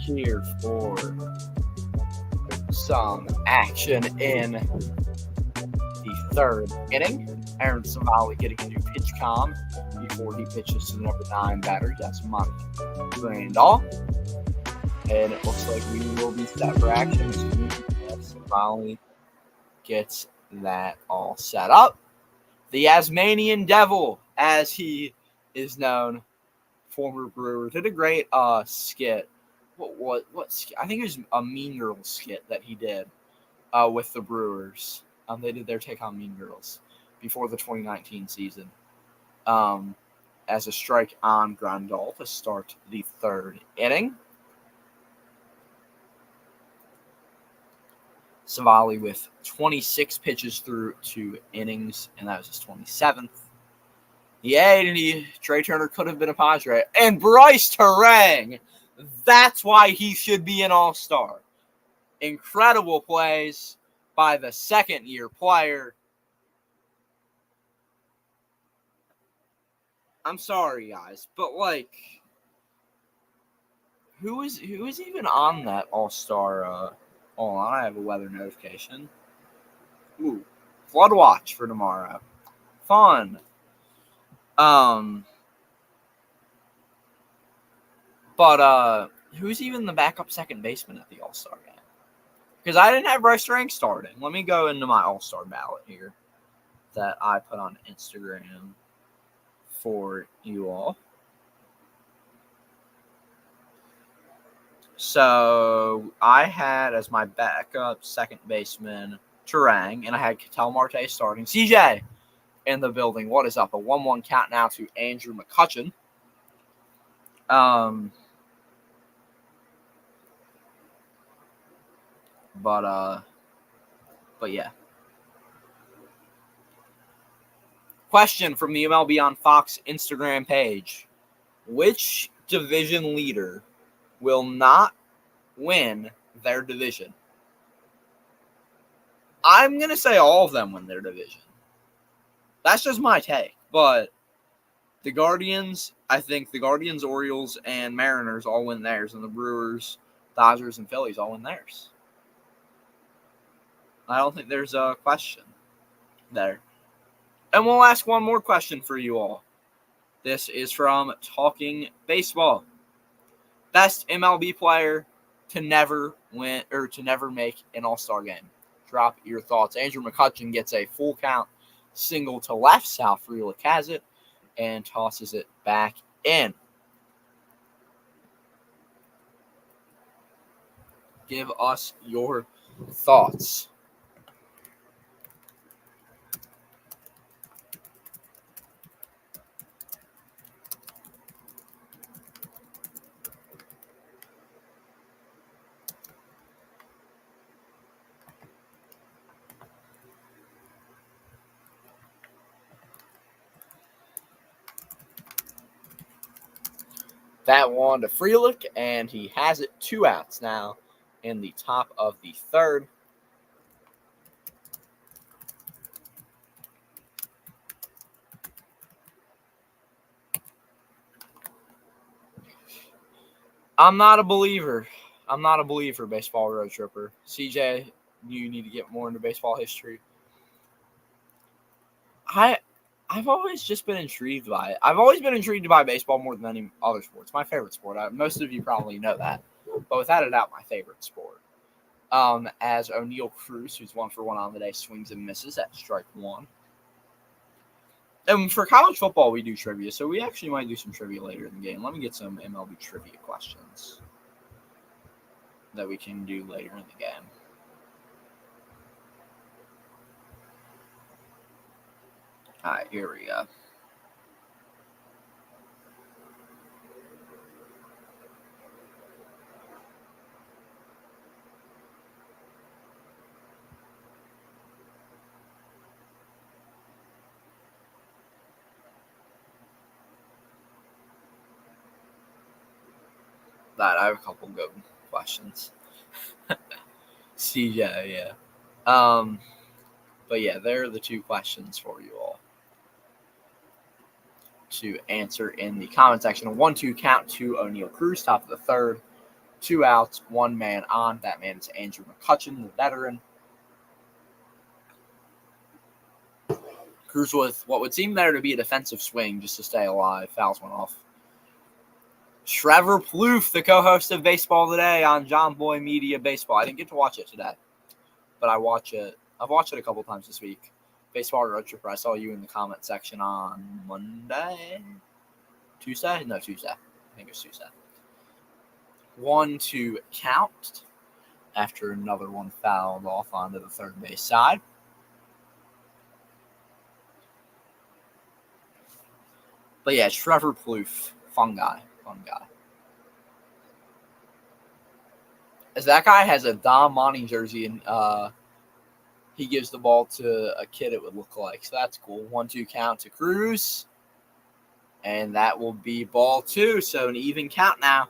Here for some action in the third inning. Aaron Savali getting a new pitch com before he pitches to the number 9 batter. That's Monty Randolph. And it looks like we will be set for action as soon as Savali gets that all set up. The Tasmanian Devil, as he is known, former Brewer, did a great skit. What I think it was a Mean Girls skit that he did with the Brewers. They did their take on Mean Girls before the 2019 season. As a strike on Grandal to start the third inning. Savali with 26 pitches through 2 innings, and that was his 27th. Trey Turner could have been a Padre. And Bryce Terang, that's why he should be an all-star. Incredible plays by the second-year player. I'm sorry, guys, but who is even on that all-star? Hold on, I have a weather notification. Ooh, flood watch for tomorrow. Fun. But who's even the backup second baseman at the All-Star game? Because I didn't have Bryce Terang starting. Let me go into my All-Star ballot here that I put on Instagram for you all. So I had as my backup second baseman Terang, and I had Ketel Marte starting. CJ in the building. What is up? A 1-1 count now to Andrew McCutchen. But yeah. Question from the MLB on Fox Instagram page. Which division leader will not win their division? I'm going to say all of them win their division. That's just my take. But the Guardians, I think the Guardians, Orioles, and Mariners all win theirs. And the Brewers, Dodgers, and Phillies all win theirs. I don't think there's a question there. And we'll ask one more question for you all. This is from Talking Baseball. Best MLB player to never win or to never make an All-Star game. Drop your thoughts. Andrew McCutchen gets a full count single to left. Sal Frelick has it and tosses it back in. Give us your thoughts. That one to Frelick, and he has it 2 outs now in the top of the third. I'm not a believer, Baseball Road Tripper. CJ, you need to get more into baseball history. I've always just been intrigued by it. I've always been intrigued by baseball more than any other sports. My favorite sport. Most of you probably know that. But without a doubt, my favorite sport. As O'Neal Cruz, who's 1 for 1 on the day, swings and misses at strike 1. And for college football, we do trivia. So we actually might do some trivia later in the game. Let me get some MLB trivia questions that we can do later in the game. All right, here we go. I have a couple good questions. CJ, yeah. But yeah, there are the 2 questions for you all to answer in the comment section. A 1-2 count to O'Neal Cruz, top of the third. 2 outs, 1 man on. That man is Andrew McCutchen, the veteran. Cruz with what would seem there to be a defensive swing just to stay alive. Fouls went off. Trevor Plouffe, the co-host of Baseball Today on John Boy Media Baseball. I didn't get to watch it today, but I've watched it a couple times this week. Baseball Road Tripper, I saw you in the comment section on Tuesday. I think it's Tuesday. 1-2 count after another one fouled off onto the third base side. But yeah, Trevor Plouffe, fun guy. As that guy has a Dom Monty jersey, and he gives the ball to a kid, it would look like. So that's cool. 1-2 count to Cruz. And that will be ball 2. So an even count now.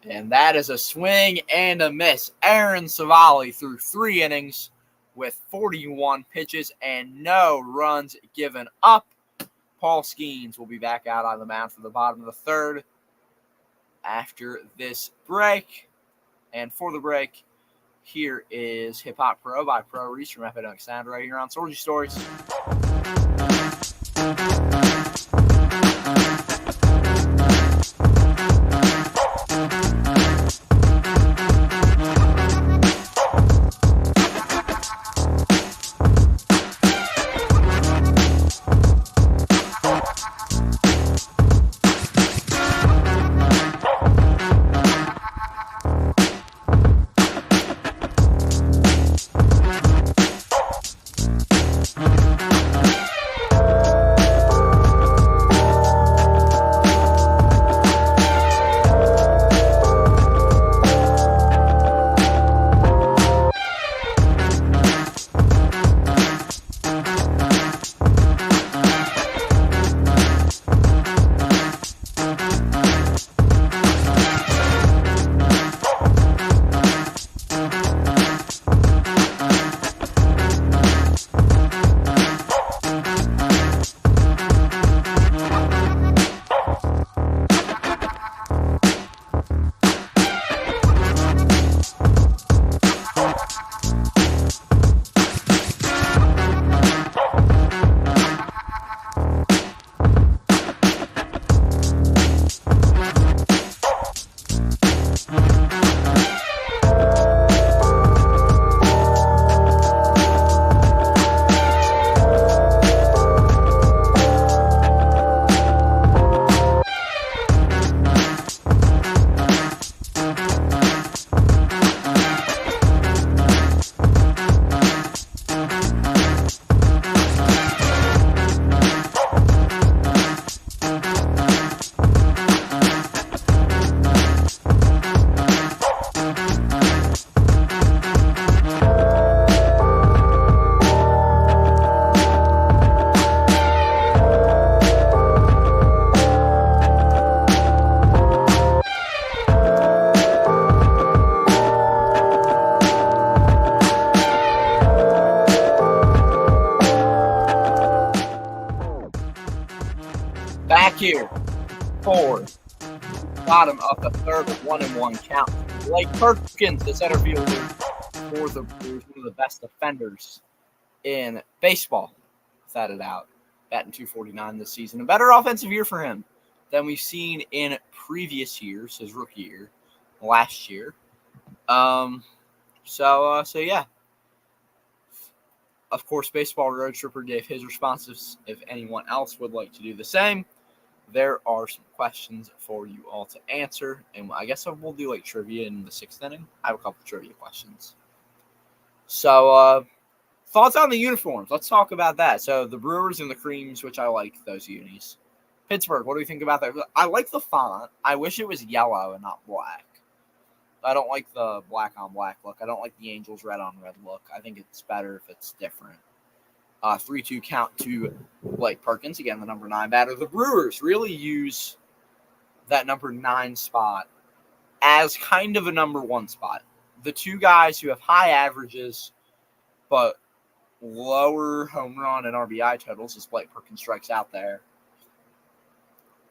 And that is a swing and a miss. Aaron Savali threw 3 innings with 41 pitches and no runs given up. Paul Skenes will be back out on the mound for the bottom of the 3rd after this break. And for the break, here is Hip Hop Pro by Pro Reese from Epidemic Sound right here on Sorgy Stories. Back here for bottom of the 3rd with 1-1 count. Blake Perkins, the center fielder for the Brewers, one of the best defenders in baseball. Batted out, batting .249 this season. A better offensive year for him than we've seen in previous years, his rookie year, last year. So yeah. Of course, Baseball Road Tripper gave his responses. If anyone else would like to do the same, there are some questions for you all to answer. And I guess we'll do like trivia in the 6th inning. I have a couple of trivia questions. So, thoughts on the uniforms. Let's talk about that. So, the Brewers and the Creams, which I like those unis. Pittsburgh, what do you think about that? I like the font. I wish it was yellow and not black. I don't like the black on black look. I don't like the Angels red on red look. I think it's better if it's different. 3-2 count to Blake Perkins. Again, the number 9 batter. The Brewers really use that number 9 spot as kind of a number 1 spot. The 2 guys who have high averages but lower home run and RBI totals, as Blake Perkins strikes out there,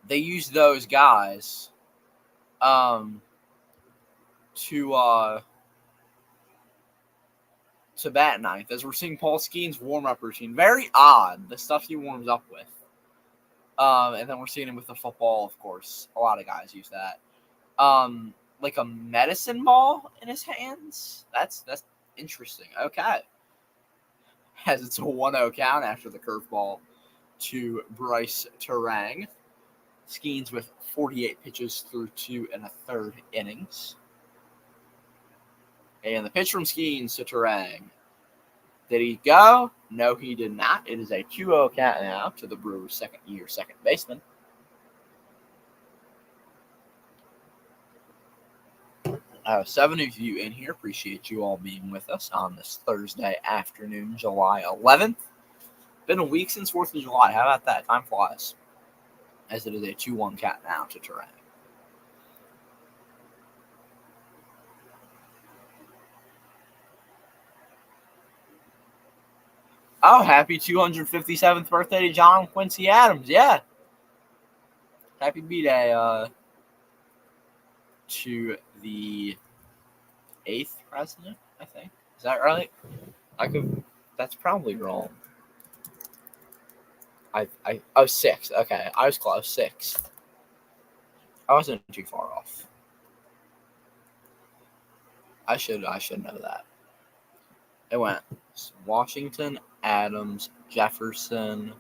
they use those guys to bat 9th, as we're seeing Paul Skenes' warm-up routine. Very odd, the stuff he warms up with. And then we're seeing him with the football, of course. A lot of guys use that. Like a medicine ball in his hands? That's interesting. Okay. As it's a 1-0 count after the curveball to Bryce Terang. Skenes with 48 pitches through 2 1/3 innings. And the pitch from Skenes to Turang. Did he go? No, he did not. It is a 2-0 count now to the Brewers' second baseman. I have 7 of you in here. Appreciate you all being with us on this Thursday afternoon, July 11th. Been a week since 4th of July. How about that? Time flies. As it is a 2-1 count now to Turang. Oh, happy 257th birthday to John Quincy Adams. Yeah. Happy B-Day to the 8th president, I think. Is that right? That's probably wrong. Oh, 6th. Okay, I was close. 6th. I wasn't too far off. I should know that. It went Washington, Adams, Jefferson,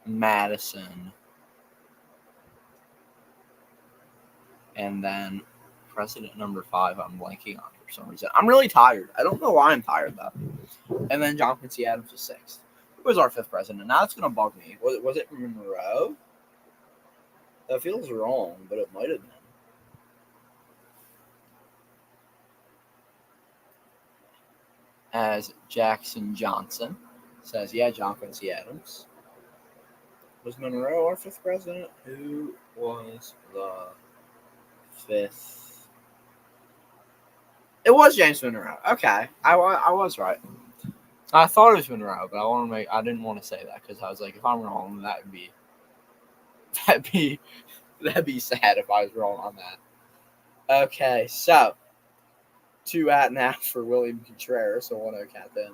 Madison, and then president number 5 I'm blanking on for some reason. I'm really tired. I don't know why I'm tired, though. And then John Quincy Adams was 6th. Who was our 5th president? Now it's going to bug me. Was it Monroe? That feels wrong, but it might have been. As Jackson Johnson says, yeah, John Quincy Adams. Was Monroe our 5th president? Who was the 5th? It was James Monroe. Okay, I was right. I thought it was Monroe, but I didn't want to say that because I was like, if I'm wrong, that'd be sad if I was wrong on that. Okay, so 2 out now for William Contreras, so 1-0 count then.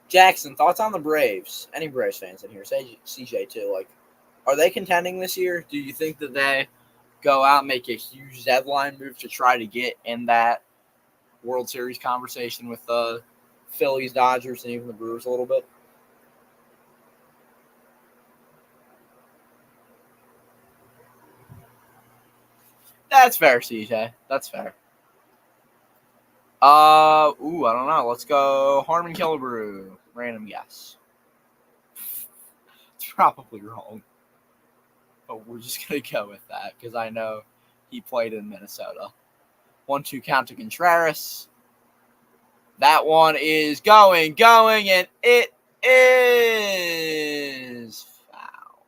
Jackson, thoughts on the Braves? Any Braves fans in here? Say CJ too. Like, are they contending this year? Do you think that they go out and make a huge deadline move to try to get in that World Series conversation with the Phillies, Dodgers, and even the Brewers a little bit? That's fair, CJ. That's fair. I don't know. Let's go Harmon Killebrew. Random guess. It's probably wrong. But we're just going to go with that because I know he played in Minnesota. 1-2 count to Contreras. That one is going, and it is foul.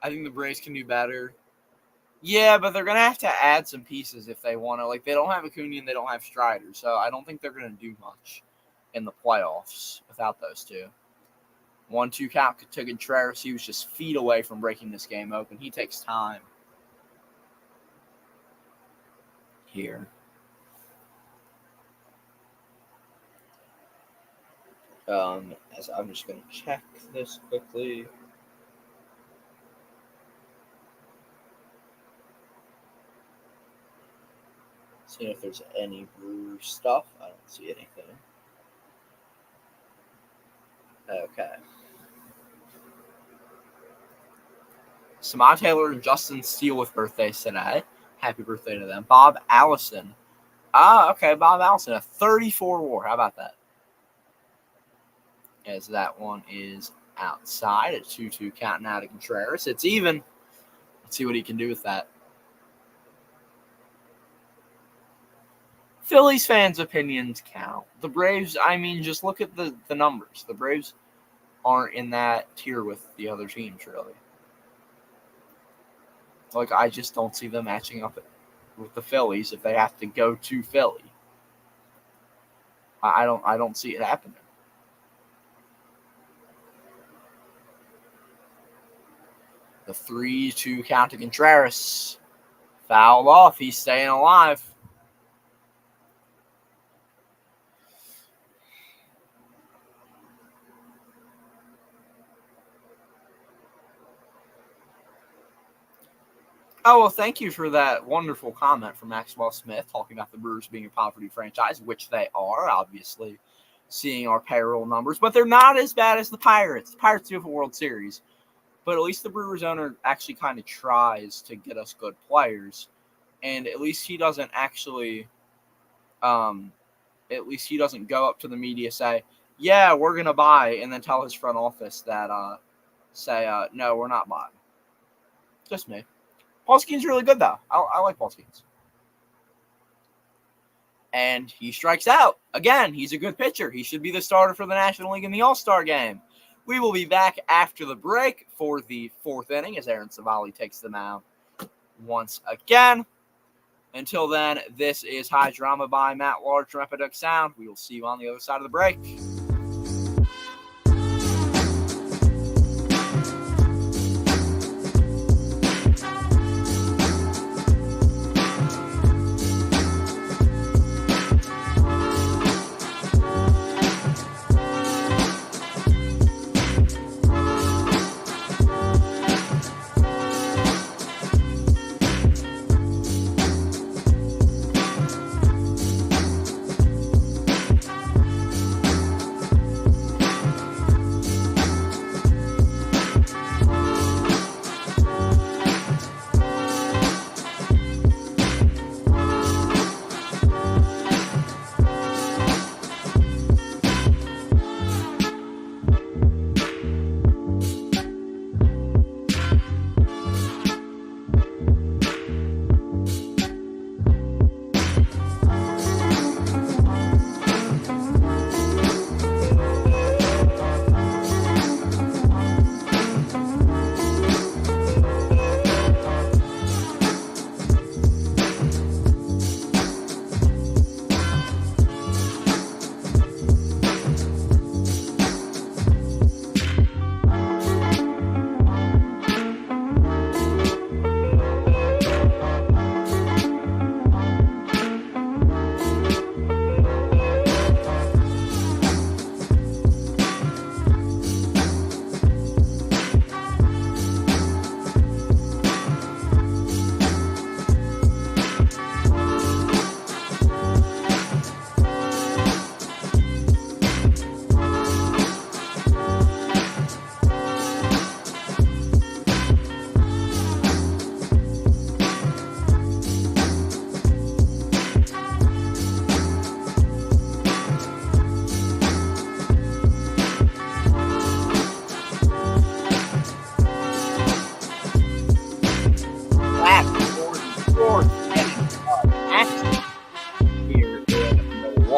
I think the Braves can do better. Yeah, but they're going to have to add some pieces if they want to. Like, they don't have Acuna and they don't have Strider, so I don't think they're going to do much in the playoffs without those two. 1-2 count to Contreras. He was just feet away from breaking this game open. He takes time here. As I'm just going to check this quickly. See if there's any Brewers stuff. I don't see anything. Okay. Samad Taylor and Justin Steele with birthdays today. Happy birthday to them. Bob Allison. Okay, Bob Allison, a 34 WAR. How about that? As that one is outside. A 2-2 count now to Contreras. It's even. Let's see what he can do with that. Phillies fans' opinions count. The Braves, just look at the numbers. The Braves aren't in that tier with the other teams, really. Like, I just don't see them matching up with the Phillies if they have to go to Philly. I don't see it happening. The 3-2 count to Contreras. Fouled off. He's staying alive. Oh, well, thank you for that wonderful comment from Maxwell Smith talking about the Brewers being a poverty franchise, which they are, obviously. seeing our payroll numbers, but they're not as bad as the Pirates. The Pirates do have a World Series, but at least the Brewers owner actually kind of tries to get us good players, and at least he doesn't actually, at least he doesn't go up to the media, say, yeah, we're going to buy, and then tell his front office that, no, we're not buying. Just me. Paul Skenes really good, though. I like Paul Skenes. And he strikes out. Again, he's a good pitcher. He should be the starter for the National League in the All-Star game. We will be back after the break for the fourth inning as Aaron Savali takes the mound once again. Until then, this is High Drama by Matt Large from Epiduck Sound. We will see you on the other side of the break.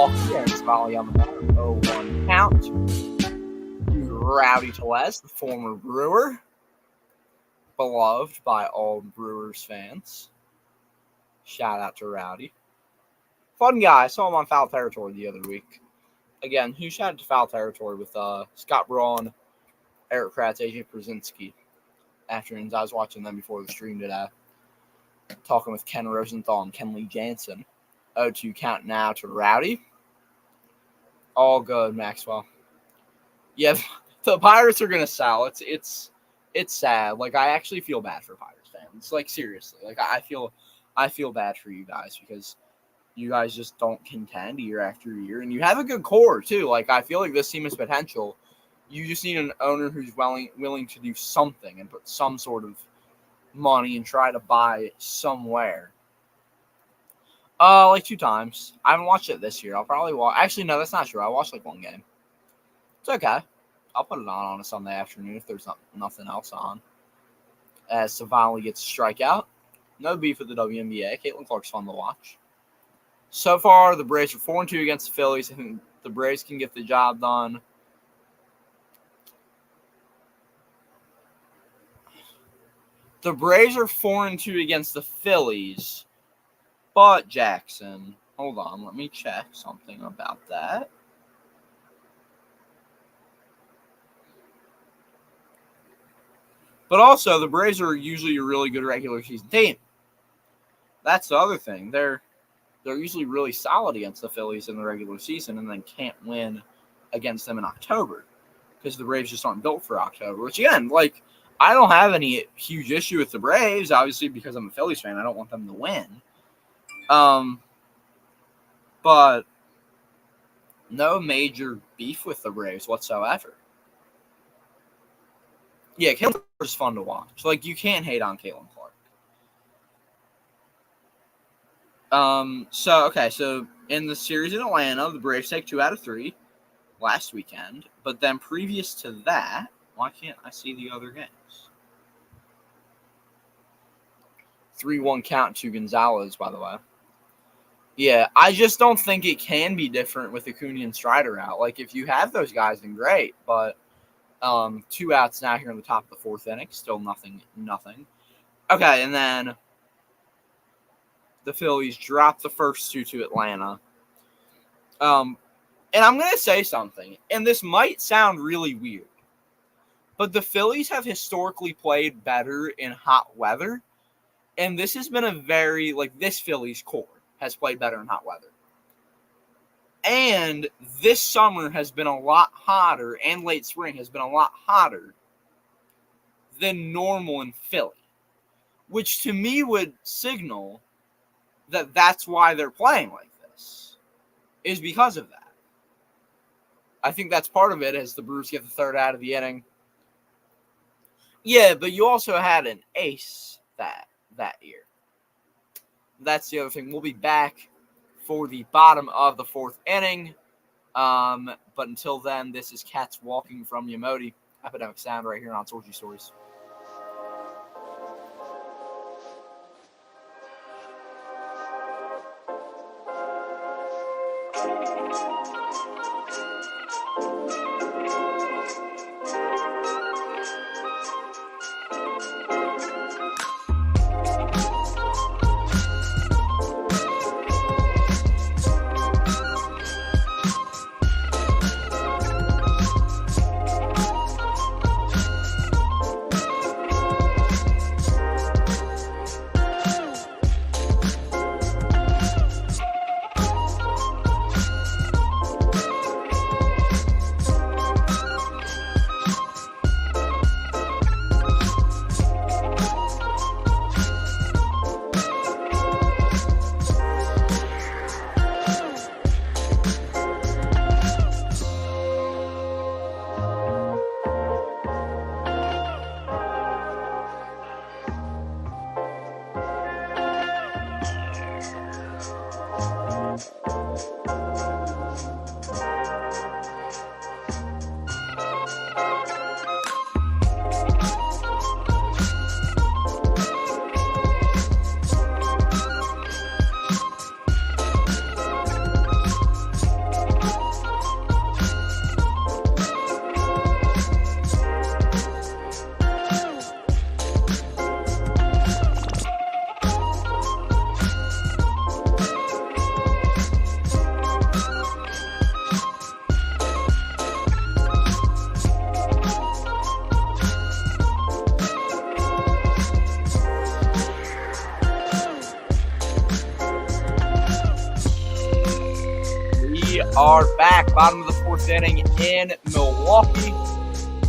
Milwaukee and Pittsburgh on the bottom. 0-1 count. Rowdy Tellez, the former Brewer, beloved by all Brewers fans. Shout out to Rowdy. Fun guy. I saw him on Foul Territory the other week. Again, huge shout out to Foul Territory with Scott Braun, Eric Kratz, AJ Przinsky. Afternoons, I was watching them before the stream today. Talking with Ken Rosenthal and Kenley Jansen. 0-2 count now to Rowdy. All good, Maxwell. Yeah, the Pirates are gonna sell. It's sad. Like, I actually feel bad for Pirates fans. Like, seriously. Like, I feel bad for you guys because you guys just don't contend year after year, and you have a good core too. Like, I feel like this team has potential. You just need an owner who's willing to do something and put some sort of money and try to buy somewhere. Like 2 times. I haven't watched it this year. I'll probably watch. Actually, no, that's not true. I watched like 1 game. It's okay. I'll put it on a Sunday afternoon if there's nothing else on. As Savali gets a strikeout. No beef with the WNBA. Caitlin Clark's fun to watch. So far, the Braves are 4-2 against the Phillies. I think the Braves can get the job done. The Braves are 4-2 against the Phillies. But, Jackson, hold on. Let me check something about that. But also, the Braves are usually a really good regular season team. That's the other thing. They're usually really solid against the Phillies in the regular season and then can't win against them in October because the Braves just aren't built for October. Which, again, like, I don't have any huge issue with the Braves, obviously, because I'm a Phillies fan. I don't want them to win. But No major beef with the Braves whatsoever. Yeah, Kalen Clark is fun to watch. Like, you can't hate on Kalen Clark. So in the series in Atlanta, the Braves take 2 out of 3 last weekend. But then previous to that, why can't I see the other games? 3-1 count to Gonzalez, by the way. Yeah, I just don't think it can be different with Acuna and Strider out. Like, if you have those guys, then great. But 2 outs now here in the top of the 4th inning. Still nothing. Okay, and then the Phillies drop the first 2 to Atlanta. And I'm going to say something, and this might sound really weird, but the Phillies have historically played better in hot weather, and this has been a very, this Phillies core has played better in hot weather. And this summer has been a lot hotter, and late spring has been a lot hotter than normal in Philly, which to me would signal that that's why they're playing like this, is because of that. I think that's part of it as the Brewers get the 3rd out of the inning. Yeah, but you also had an ace that year. That's the other thing. We'll be back for the bottom of the 4th inning. But until then, this is Cats Walking from Yamoti. Epidemic Sound right here on Sorgy Stories. Are back, bottom of the 4th inning in Milwaukee.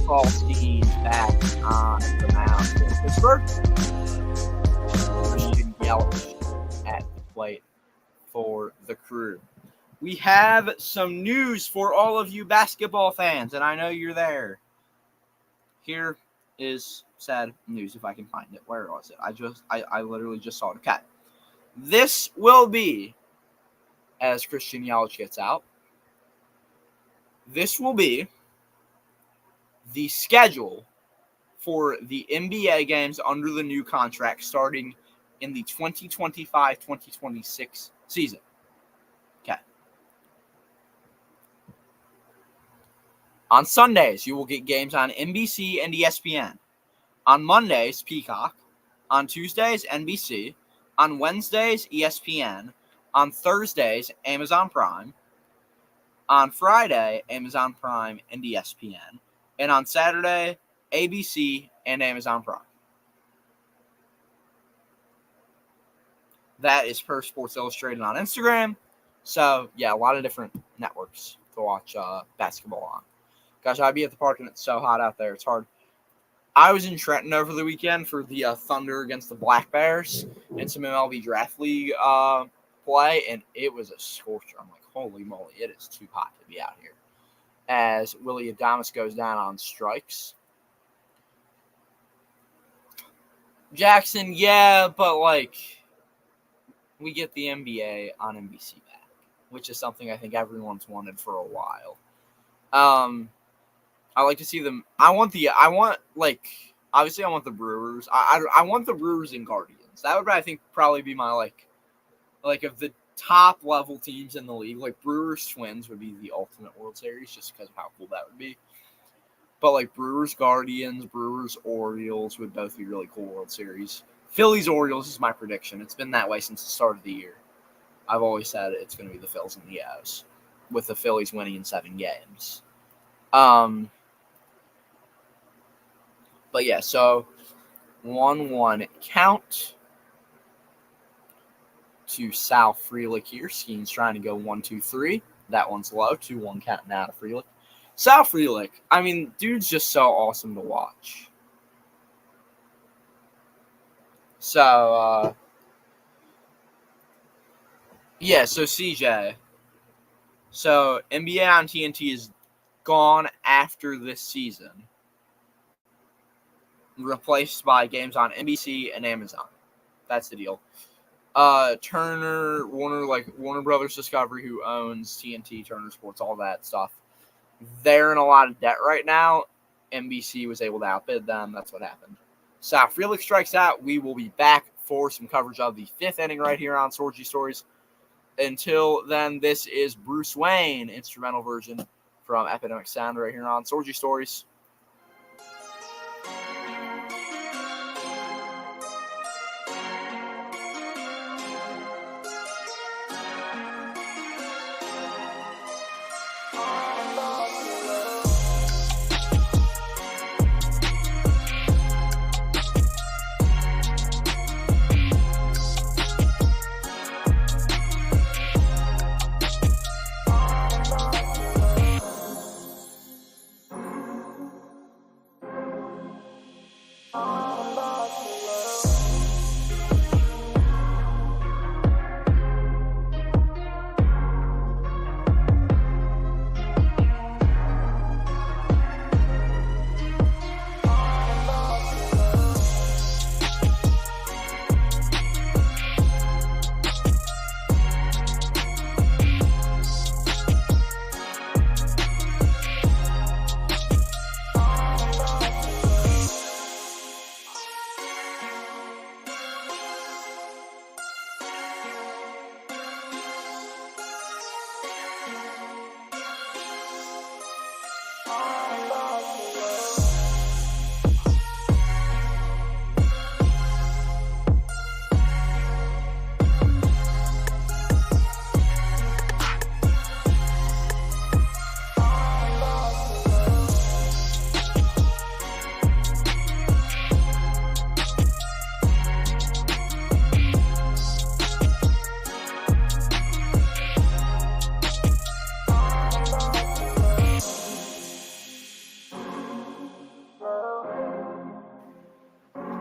Paul Skenes back on the mound for Pittsburgh. Christian Yelich at the plate for the Crew. We have some news for all of you basketball fans, and I know you're there. Here is sad news, if I can find it. Where was it? I literally just saw it. Okay. This will be, as Christian Yelich gets out, this will be the schedule for the NBA games under the new contract starting in the 2025-2026 season. Okay. On Sundays, you will get games on NBC and ESPN. On Mondays, Peacock. On Tuesdays, NBC. On Wednesdays, ESPN. On Thursdays, Amazon Prime. On Friday, Amazon Prime and ESPN. And on Saturday, ABC and Amazon Prime. That is per Sports Illustrated on Instagram. So, yeah, a lot of different networks to watch basketball on. Gosh, I'd be at the park and it's so hot out there. It's hard. I was in Trenton over the weekend for the Thunder against the Black Bears and some MLB Draft League play, and it was a scorcher. I'm like, holy moly, it is too hot to be out here. As Willie Adames goes down on strikes. Jackson, yeah, but like we get the NBA on NBC back, which is something I think everyone's wanted for a while. I like to see them. Obviously I want the Brewers. I want the Brewers and Guardians. That would, I think, probably be my like of the top level teams in the league. Like Brewers Twins would be the ultimate World Series just because of how cool that would be. But like Brewers Guardians, Brewers Orioles would both be really cool World Series. Phillies Orioles is my prediction. It's been that way since the start of the year. I've always said it's going to be the Phils and the O's, with the Phillies winning in 7 games. But yeah, so 1-1 count to Sal Frelick here. Skenes trying to go 1-2-3. That one's low. 2-1 count now to Frelick. Sal Frelick, I mean, dude's just so awesome to watch. So, yeah, so CJ. So, NBA on TNT is gone after this season, replaced by games on NBC and Amazon. That's the deal. Warner Brothers Discovery, who owns TNT, Turner Sports, all that stuff, they're in a lot of debt right now. NBC was able to outbid them. That's what happened. Sal Frelick strikes out. We will be back for some coverage of the 5th inning right here on Sorgy Stories. Until then, this is Bruce Wayne, instrumental version from Epidemic Sound right here on Sorgy Stories.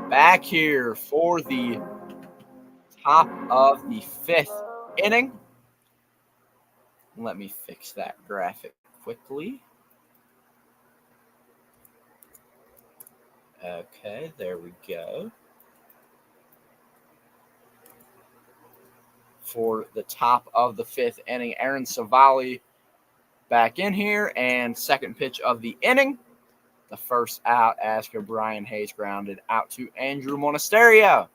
Back here for the top of the 5th inning. Let me fix that graphic quickly. Okay, there we go. For the top of the 5th inning, Aaron Savali back in here, and second pitch of the inning. The first out as Brian Hayes grounded out to Andrew Monasterio.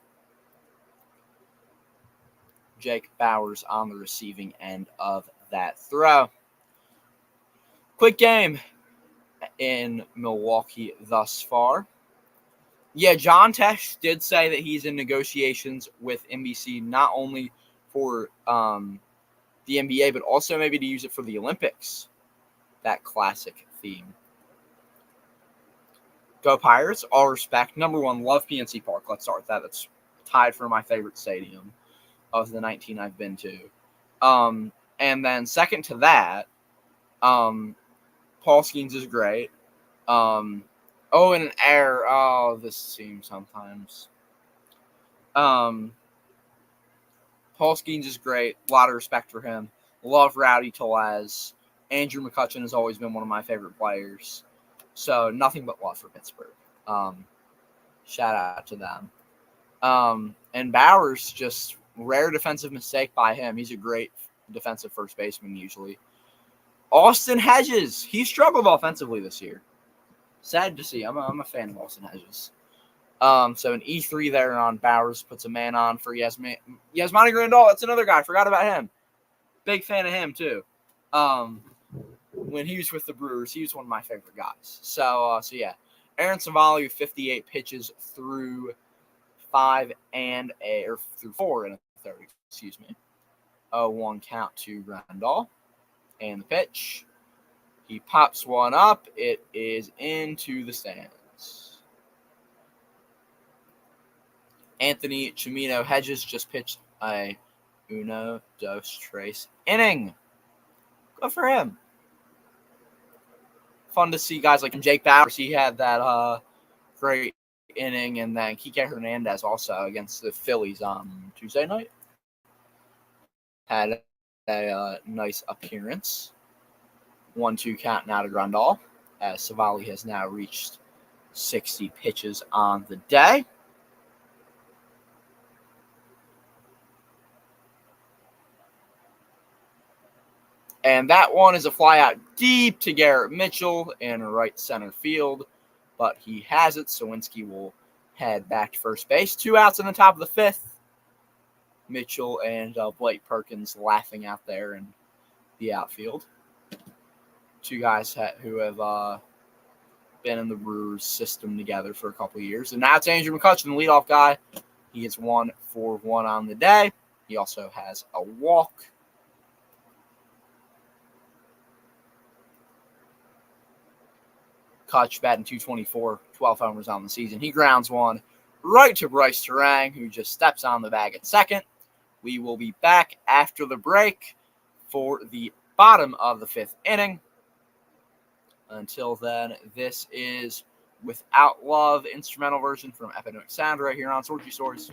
Jake Bowers on the receiving end of that throw. Quick game in Milwaukee thus far. Yeah, John Tesh did say that he's in negotiations with NBC, not only for the NBA, but also maybe to use it for the Olympics. That classic theme. Go Pirates, all respect. Number 1, love PNC Park. Let's start with that. That's tied for my favorite stadium of the 19 I've been to. And then second to that, Paul Skenes is great. And an error. Oh, this team sometimes. Paul Skenes is great. A lot of respect for him. Love Rowdy Tellez. Andrew McCutchen has always been one of my favorite players. So nothing but love for Pittsburgh. Shout out to them. And Bowers, just rare defensive mistake by him. He's a great defensive first baseman usually. Austin Hedges. He struggled offensively this year. Sad to see. I'm a fan of Austin Hedges. So an E3 there on Bowers, puts a man on for Yasmani Grandal. That's another guy. Forgot about him. Big fan of him too. When he was with the Brewers, he was one of my favorite guys. So yeah. Aaron Savali with 58 pitches through 4 and a third. Excuse me. 0-1 count to Grandal. And the pitch. He pops one up. It is into the stands. Anthony Chimino Hedges just pitched a uno, dos, tres inning. Good for him. Fun to see guys like Jake Bowers. He had that great inning, and then Kike Hernandez also against the Phillies on Tuesday night. Had a nice appearance. 1-2 count now to Grandal, as Savali has now reached 60 pitches on the day. And that one is a fly out deep to Garrett Mitchell in right center field, but he has it. Sawinski will head back to first base. 2 outs in the top of the 5th. Mitchell and Blake Perkins laughing out there in the outfield. 2 guys who have been in the Brewers system together for a couple of years. And now it's Andrew McCutchen, the leadoff guy. He gets 1 for 1 on the day. He also has a walk. Kutch batting .224, 12 homers on the season. He grounds one right to Bryce Terang, who just steps on the bag at second. We will be back after the break for the bottom of the 5th inning. Until then, this is Without Love, instrumental version from Epidemic Sound right here on Sorky Stories.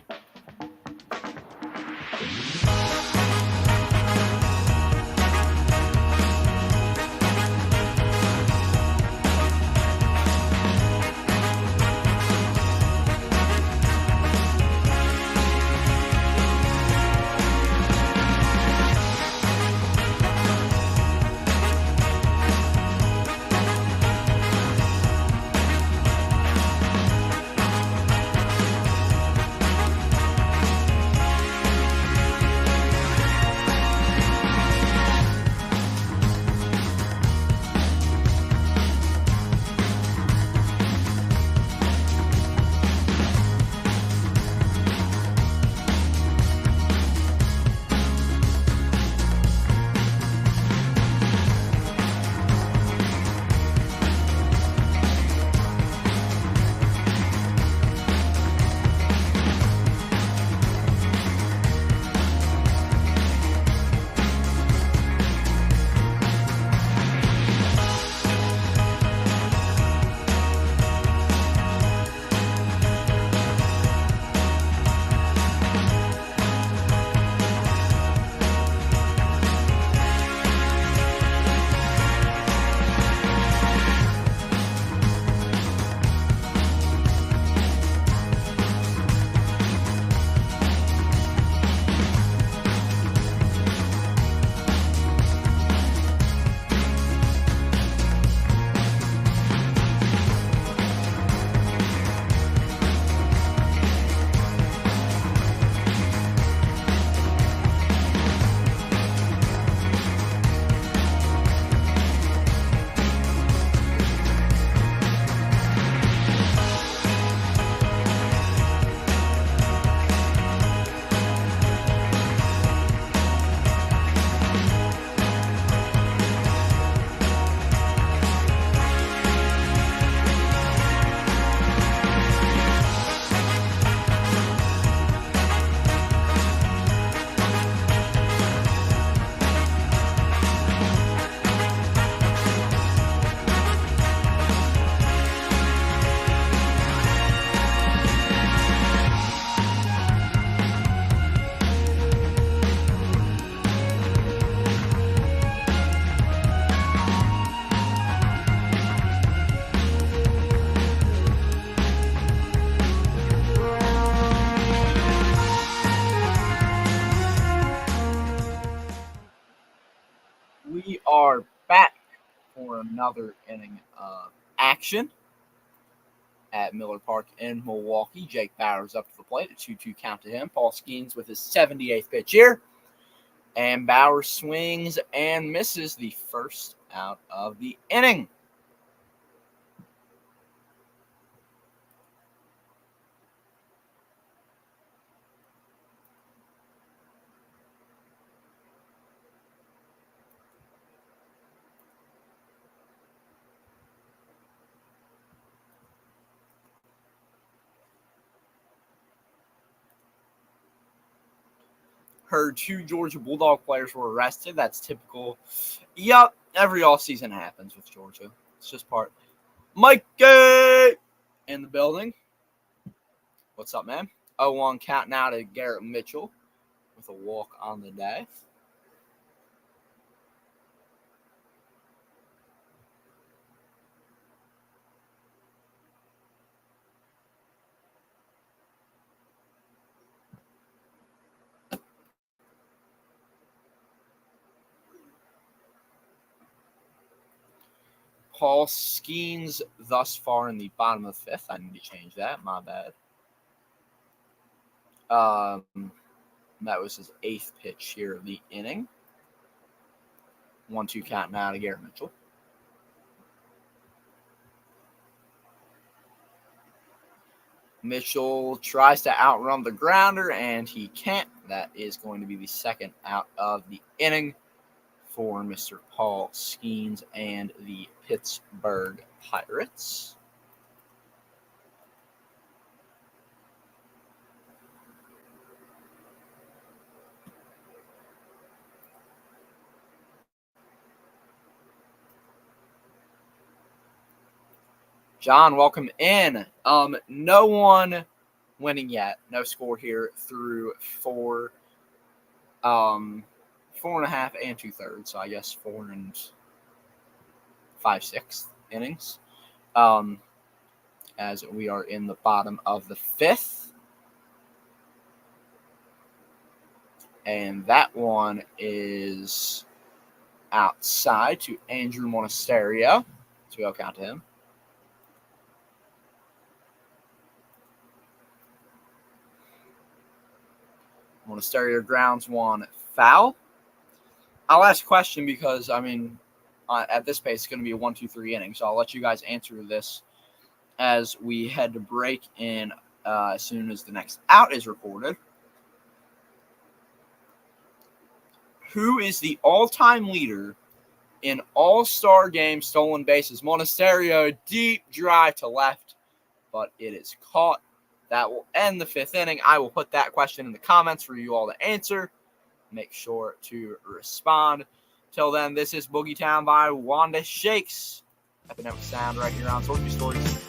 We are back for another inning of action at Miller Park in Milwaukee. Jake Bowers up to the plate, a 2-2 count to him. Paul Skenes with his 78th pitch here. And Bowers swings and misses the first out of the inning. Heard 2 Georgia Bulldog players were arrested. That's typical. Yep, every offseason happens with Georgia. It's just part. Mikey in the building. What's up, man? 0-1 count now to Garrett Mitchell with a walk on the day. Paul Skenes thus far in the bottom of the 5th. I need to change that. My bad. That was his 8th pitch here of the inning. 1-2 count now to Garrett Mitchell. Mitchell tries to outrun the grounder, and he can't. That is going to be the second out of the inning for Mr. Paul Skenes and the Pittsburgh Pirates. John, welcome in. No one winning yet. No score here through 4 1/2 and 2/3. So I guess 4 5/6 innings. As we are in the bottom of the 5th. And that one is outside to Andrew Monasterio. 2-0 count to him. Monasterio grounds one foul. I'll ask a question because, at this pace, it's going to be a 1-2-3 inning. So I'll let you guys answer this as we head to break in as soon as the next out is recorded. Who is the all-time leader in all-star game stolen bases? Monasterio, deep drive to left, but it is caught. That will end the 5th inning. I will put that question in the comments for you all to answer. Make sure to respond. Till then, this is Boogie Town by Wanda Shakes. Epidemic Sound right here on Sorky Stories.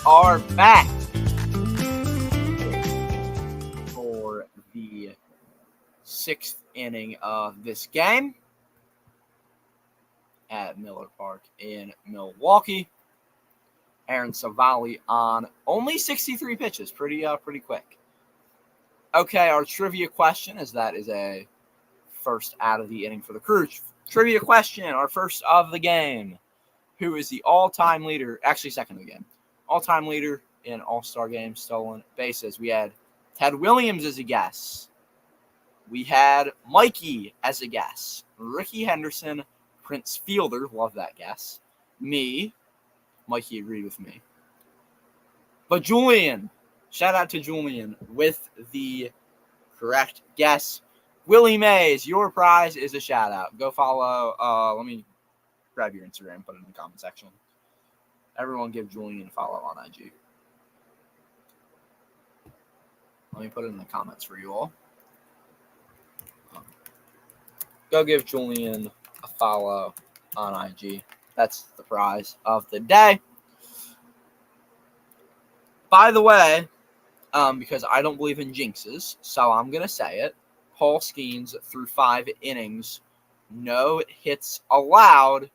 are back for the 6th inning of this game at Miller Park in Milwaukee. Aaron Savali on only 63 pitches, pretty quick. Okay, our trivia question is a first out of the inning for the Crew. Trivia question, our first of the game. Who is the all-time leader, actually second of the game, all-time leader in All-Star Game stolen bases? We had Ted Williams as a guess. We had Mikey as a guess. Ricky Henderson, Prince Fielder, love that guess. Me, Mikey agreed with me. But Julian, shout out to Julian with the correct guess. Willie Mays, your prize is a shout out. Go follow. Let me grab your Instagram, put it in the comment section. Everyone give Julian a follow on IG. Let me put it in the comments for you all. Go give Julian a follow on IG. That's the prize of the day. By the way, because I don't believe in jinxes, so I'm going to say it. Paul Skenes through 5 innings, no hits allowed.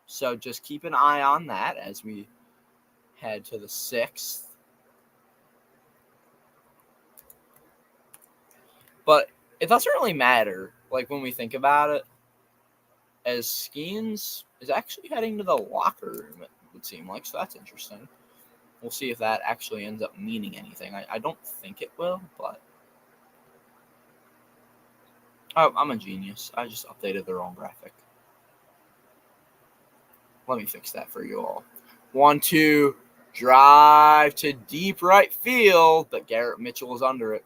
So just keep an eye on that as we head to the 6th. But it doesn't really matter, like when we think about it, as Skenes is actually heading to the locker room, it would seem like. So that's interesting. We'll see if that actually ends up meaning anything. I don't think it will, but... Oh, I'm a genius. I just updated the wrong graphic. Let me fix that for you all. 1-2, drive to deep right field, but Garrett Mitchell is under it.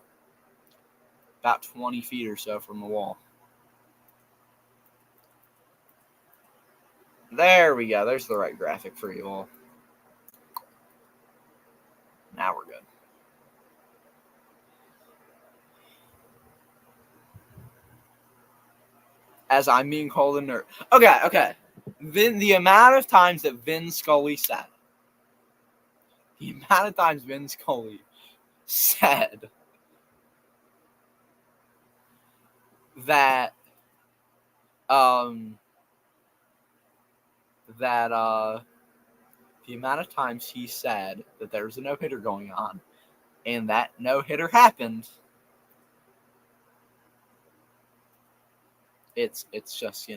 About 20 feet or so from the wall. There we go. There's the right graphic for you all. Now we're good. As I'm being called a nerd. Okay. The amount of times that Vin Scully said that the amount of times he said that there was a no-hitter going on and that no-hitter happened, it's just,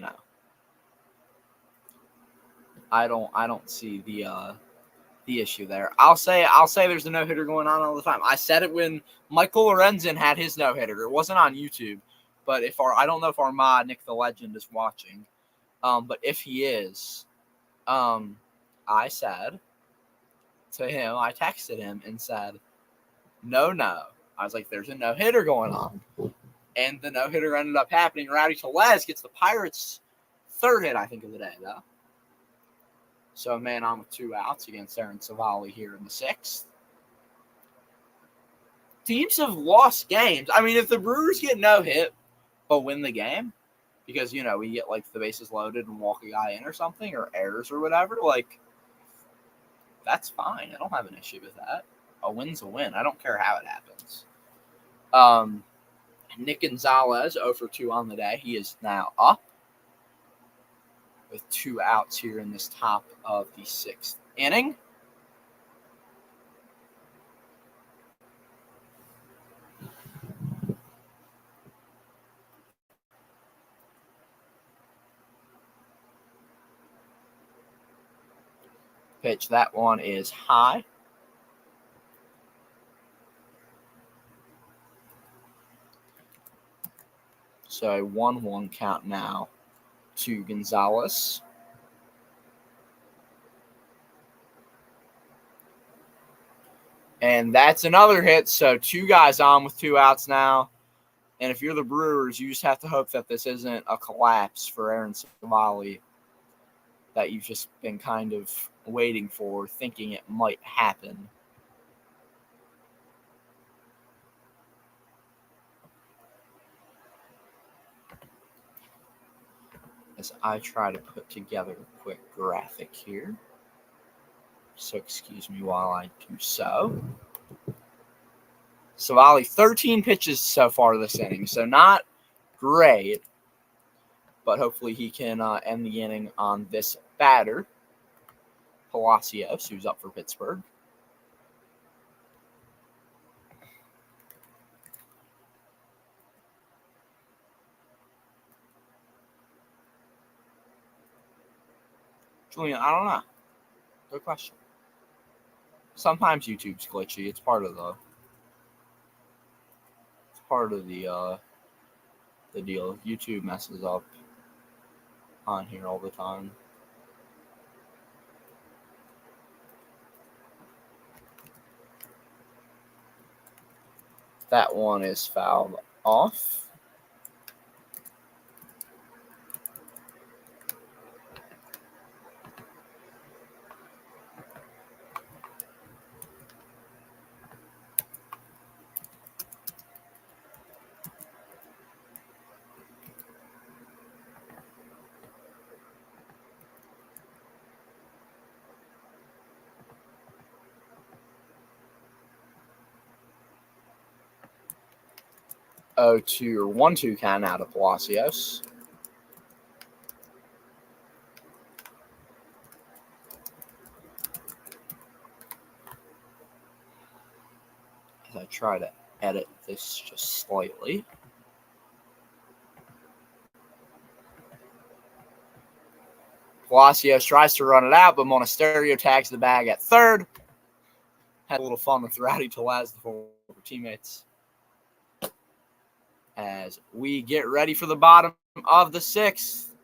I don't see the issue there. I'll say there's a no-hitter going on all the time. I said it when Michael Lorenzen had his no-hitter. It wasn't on YouTube, but I don't know if our mod Nick the Legend is watching. But if he is, I said to him, I texted him and said, no. I was like, there's a no-hitter going on. And the no-hitter ended up happening. Rowdy Tellez gets the Pirates' 3rd hit, I think, of the day, though. So a man on with 2 outs against Aaron Savali here in the 6th. Teams have lost games. I mean, if the Brewers get no hit but win the game, because, we get, like, the bases loaded and walk a guy in or something, or errors or whatever, like, that's fine. I don't have an issue with that. A win's a win. I don't care how it happens. Nick Gonzalez, 0 for 2 on the day. He is now up with 2 outs here in this top of the 6th inning. Pitch, that one is high. So a 1-1 count now to Gonzalez. And that's another hit. So 2 guys on with 2 outs now. And if you're the Brewers, you just have to hope that this isn't a collapse for Aaron Savali that you've just been kind of waiting for, thinking it might happen. As I try to put together a quick graphic here. So excuse me while I do so. Savali, 13 pitches so far this inning, so not great, but hopefully he can end the inning on this batter, Palacios, who's up for Pittsburgh. Julian, I don't know. Good question. Sometimes YouTube's glitchy. It's part of the deal. YouTube messes up on here all the time. That one is fouled off. Oh, 2 or 1-2 count out of Palacios. As I try to edit this just slightly. Palacios tries to run it out, but Monasterio tags the bag at third. Had a little fun with Rowdy Telez, the former teammates. As we get ready for the bottom of the sixth,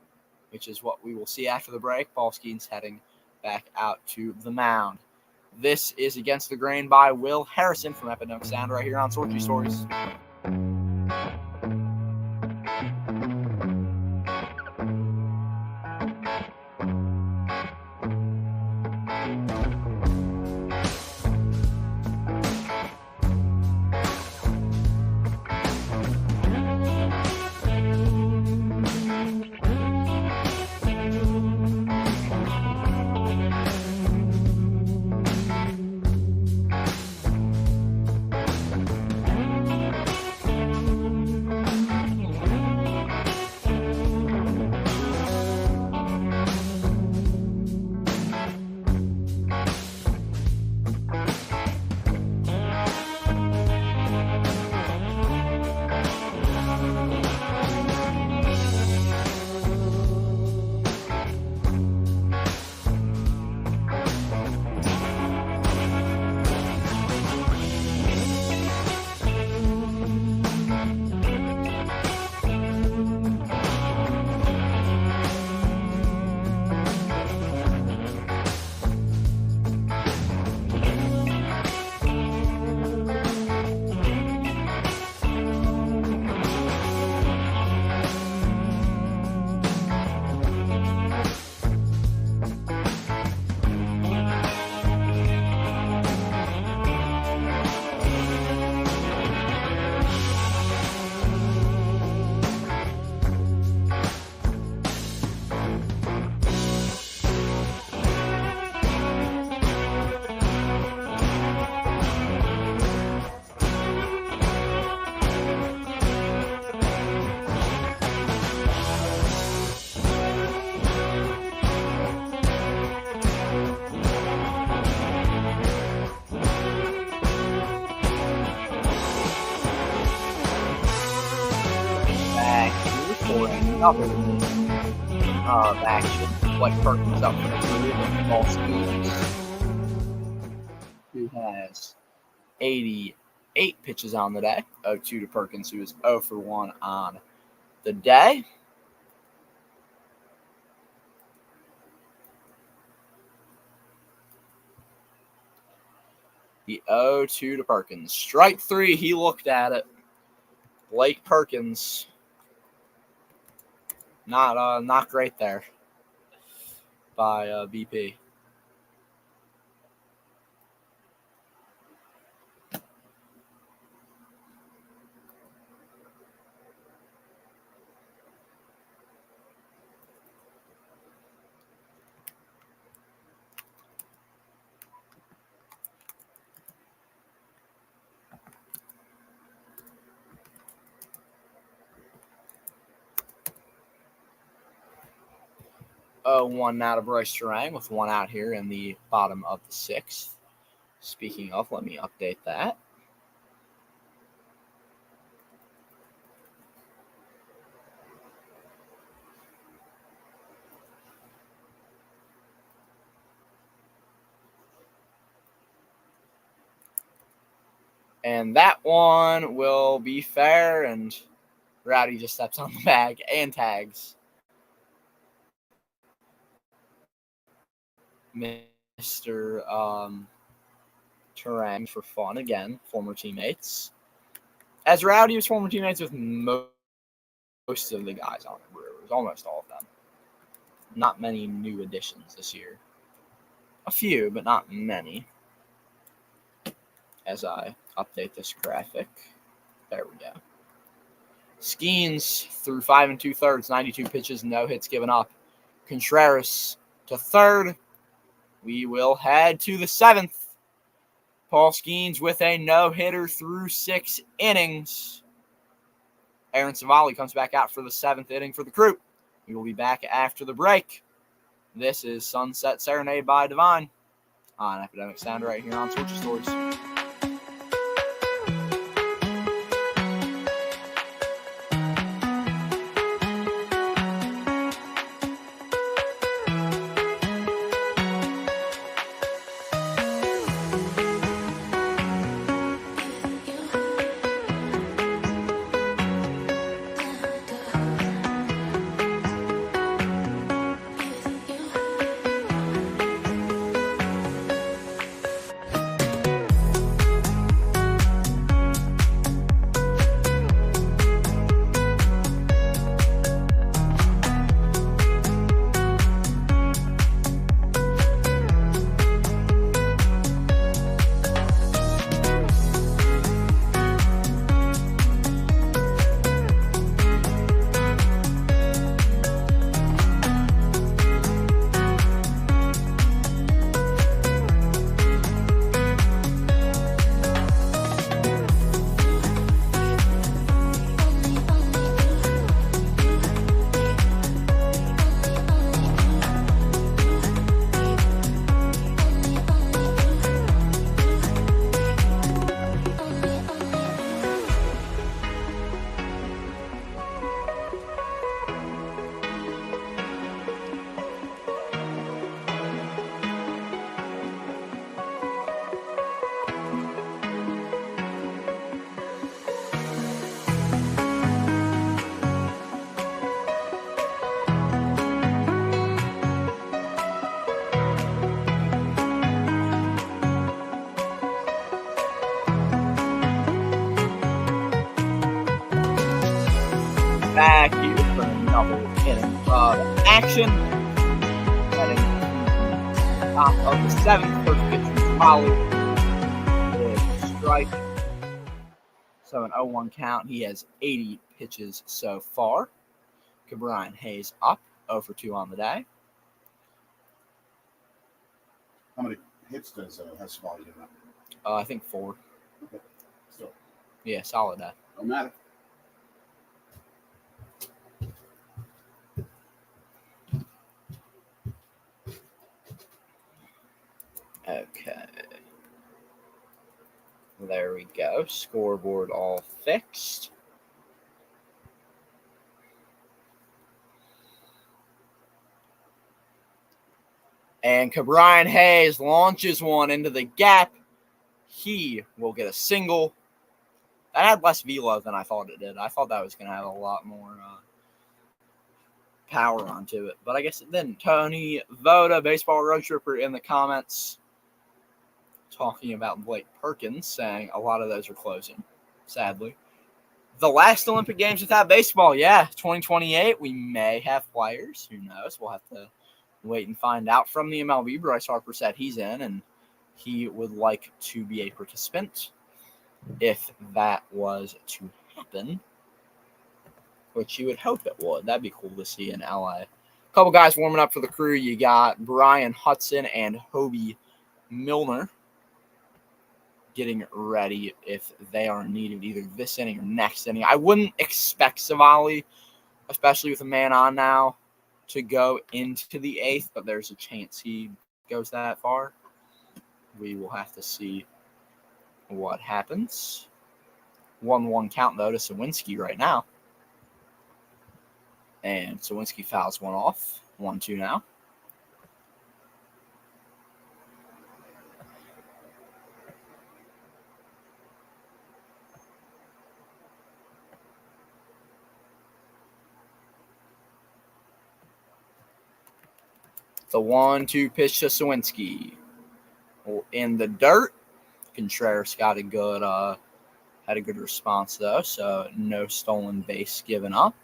which is what we will see after the break. Paul Skenes heading back out to the mound. This is Against the Grain by Will Harrison from Epidemic Sound right here on Sorky Stories. Up of action. Blake Perkins up for the Brewers and Paul Skenes, who has 88 pitches on the day. 0-2 to Perkins, who is 0 for 1 on the day. The 0-2 to Perkins. Strike 3, he looked at it. Blake Perkins. Not great there by BP. 0-1 now to Bryce Terang with one out here in the bottom of the sixth. Speaking of, let me update that. And that one will be fair, and Rowdy just steps on the bag and tags Mr. Terang for fun again, former teammates. As Rowdy was former teammates with most of the guys on the Brewers, almost all of them. Not many new additions this year. A few, but not many. As I update this graphic. There we go. Skenes through 5 2/3, 92 pitches, no hits given up. Contreras to third. We will head to the seventh. Paul Skenes with a no-hitter through 6 innings. Aaron Savali comes back out for the 7th inning for the Crew. We will be back after the break. This is Sunset Serenade by Divine on Epidemic Sound right here on Torture Stories. Back here for another inning of action. Heading to the top of the 7th. First pitch from Polly is strike. So an 0-1 count. He has 80 pitches so far. Brian Hayes up 0 for 2 on the day. How many hits does Savali give up? I think 4. Okay. Still. Yeah, solid day. Don't matter. Okay. There we go. Scoreboard all fixed. And Brian Hayes launches one into the gap. He will get a single. That had less velo than I thought it did. I thought that was going to have a lot more power onto it. But I guess it didn't. Tony Voda, Baseball Road Tripper, in the comments talking about Blake Perkins, saying a lot of those are closing, sadly. The last Olympic Games without baseball, yeah, 2028, we may have players. Who knows? We'll have to wait and find out. From the MLB, Bryce Harper said he's in, and he would like to be a participant if that was to happen, which you would hope it would. That'd be cool to see in LA. A couple guys warming up for the Crew. You got Brian Hudson and Hobie Milner getting ready if they are needed either this inning or next inning. I wouldn't expect Savali, especially with a man on now, to go into the 8th, but there's a chance he goes that far. We will have to see what happens. 1-1 count, though, to Sawinski right now. And Sawinski fouls one off. 1-2 now. The 1-2 pitch to Sawinski. In the dirt. Contreras got a good had a good response, though, so no stolen base given up.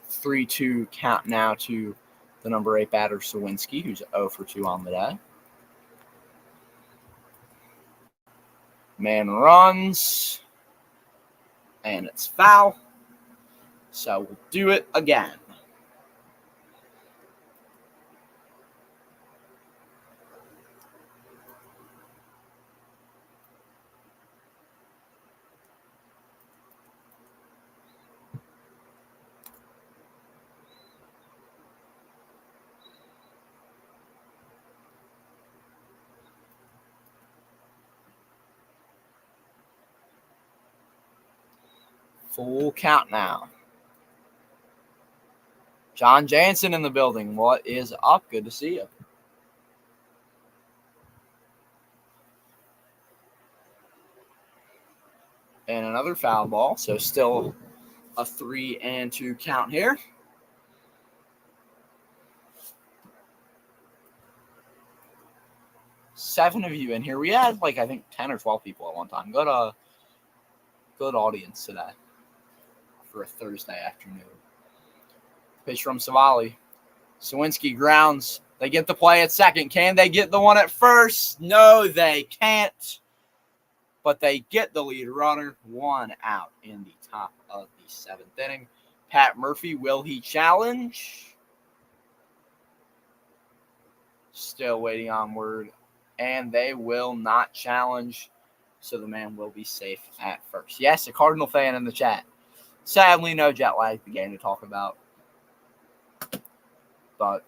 Three-two count now to the number 8 batter, Sawinski, who's 0 for 2 on the day. Man runs, and it's foul. So we'll do it again. Full count now. John Jansen in the building. What is up? Good to see you. And another foul ball. So still a 3-2 count here. Seven of you in here. We had I think 10 or 12 people at one time. Good audience today for a Thursday afternoon. Pitch from Savali. Sawinski grounds. They get the play at second. Can they get the one at first? No, they can't. But they get the lead runner. 1 out in the top of the 7th inning. Pat Murphy, will he challenge? Still waiting on word. And they will not challenge. So the man will be safe at first. Yes, a Cardinal fan in the chat. Sadly, no jet lag the game to talk about. But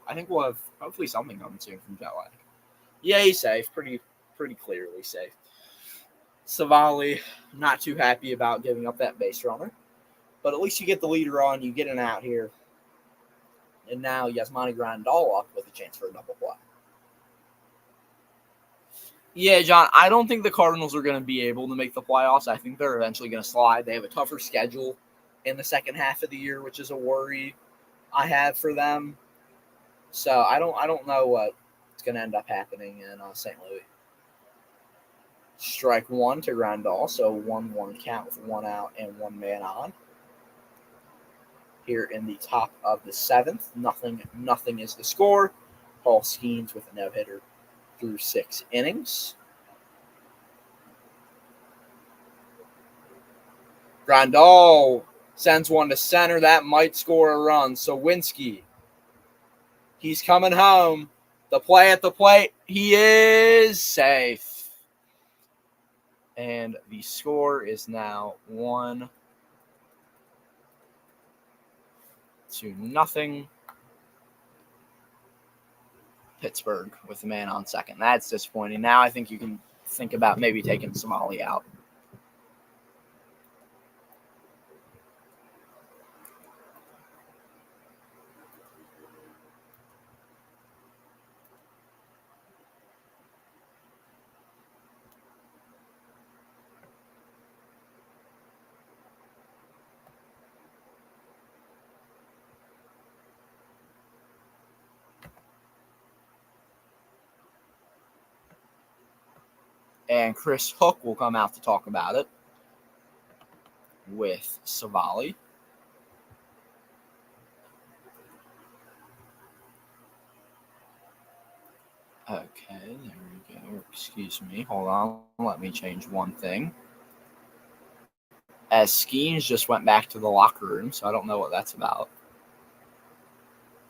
I think we'll have hopefully something coming soon from jet lag. Yeah, he's safe. Pretty clearly safe. Savali, not too happy about giving up that base runner. But at least you get the leader on. You get an out here. And now Yasmani Grandal up with a chance for a double play. Yeah, John, I don't think the Cardinals are going to be able to make the playoffs. I think they're eventually going to slide. They have a tougher schedule in the second half of the year, which is a worry I have for them. So I don't know what's going to end up happening in St. Louis. Strike 1 to Grandal, so 1-1 count with 1 out and 1 man on. Here in the top of the 7th, nothing is the score. Paul Skenes with a no-hitter through 6 innings. Grandal sends one to center. That might score a run. So Sawinski, he's coming home. The play at the plate. He is safe. And the score is now 1-0. Pittsburgh with the man on second. That's disappointing. Now I think you can think about maybe taking Somali out. And Chris Hook will come out to talk about it with Savali. Okay, there we go. Excuse me. Hold on. Let me change one thing. as Skenes just went back to the locker room, so I don't know what that's about.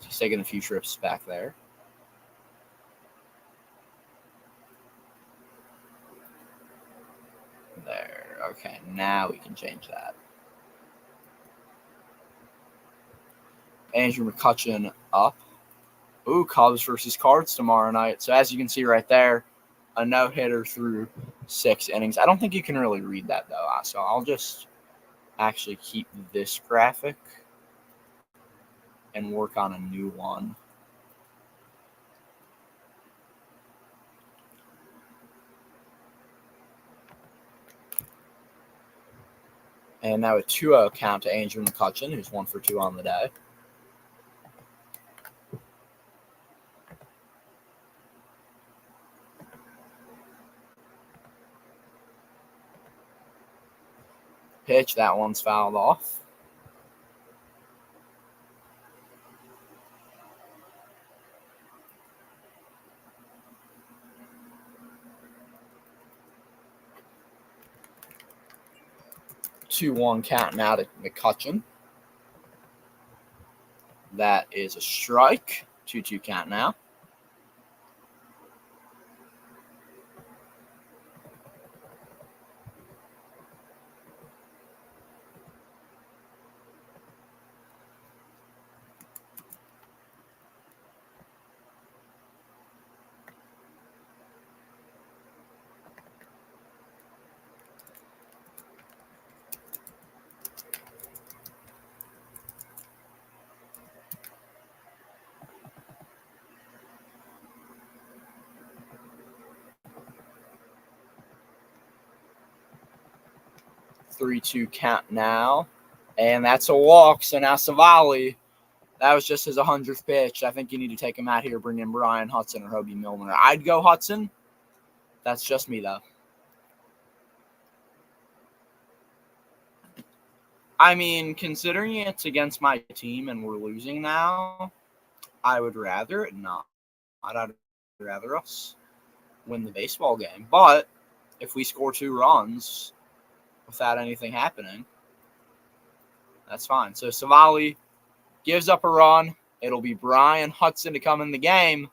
He's taking a few trips back there. There. Okay, now we can change that. Andrew McCutchen up. Ooh, Cubs versus Cards tomorrow night. So as you can see right there, a no-hitter through 6 innings. I don't think you can really read that, though. So I'll just actually keep this graphic and work on a new one. And now a 2-0 count to Andrew McCutchen, who's 1 for 2 on the day. Pitch, that one's fouled off. Two 2-1 count now to McCutchen. That is a strike. 2-2 count now. Three-two count now. And that's a walk. So now Savali, that was just his 100th pitch. I think you need to take him out here, bring in Brian Hudson or Hobie Milner. I'd go Hudson. That's just me, though. I mean, considering it's against my team and we're losing now, I would rather it not. I'd rather us win the baseball game. But if we score 2 runs without anything happening, that's fine. So Savali gives up a run. It'll be Brian Hudson to come in the game.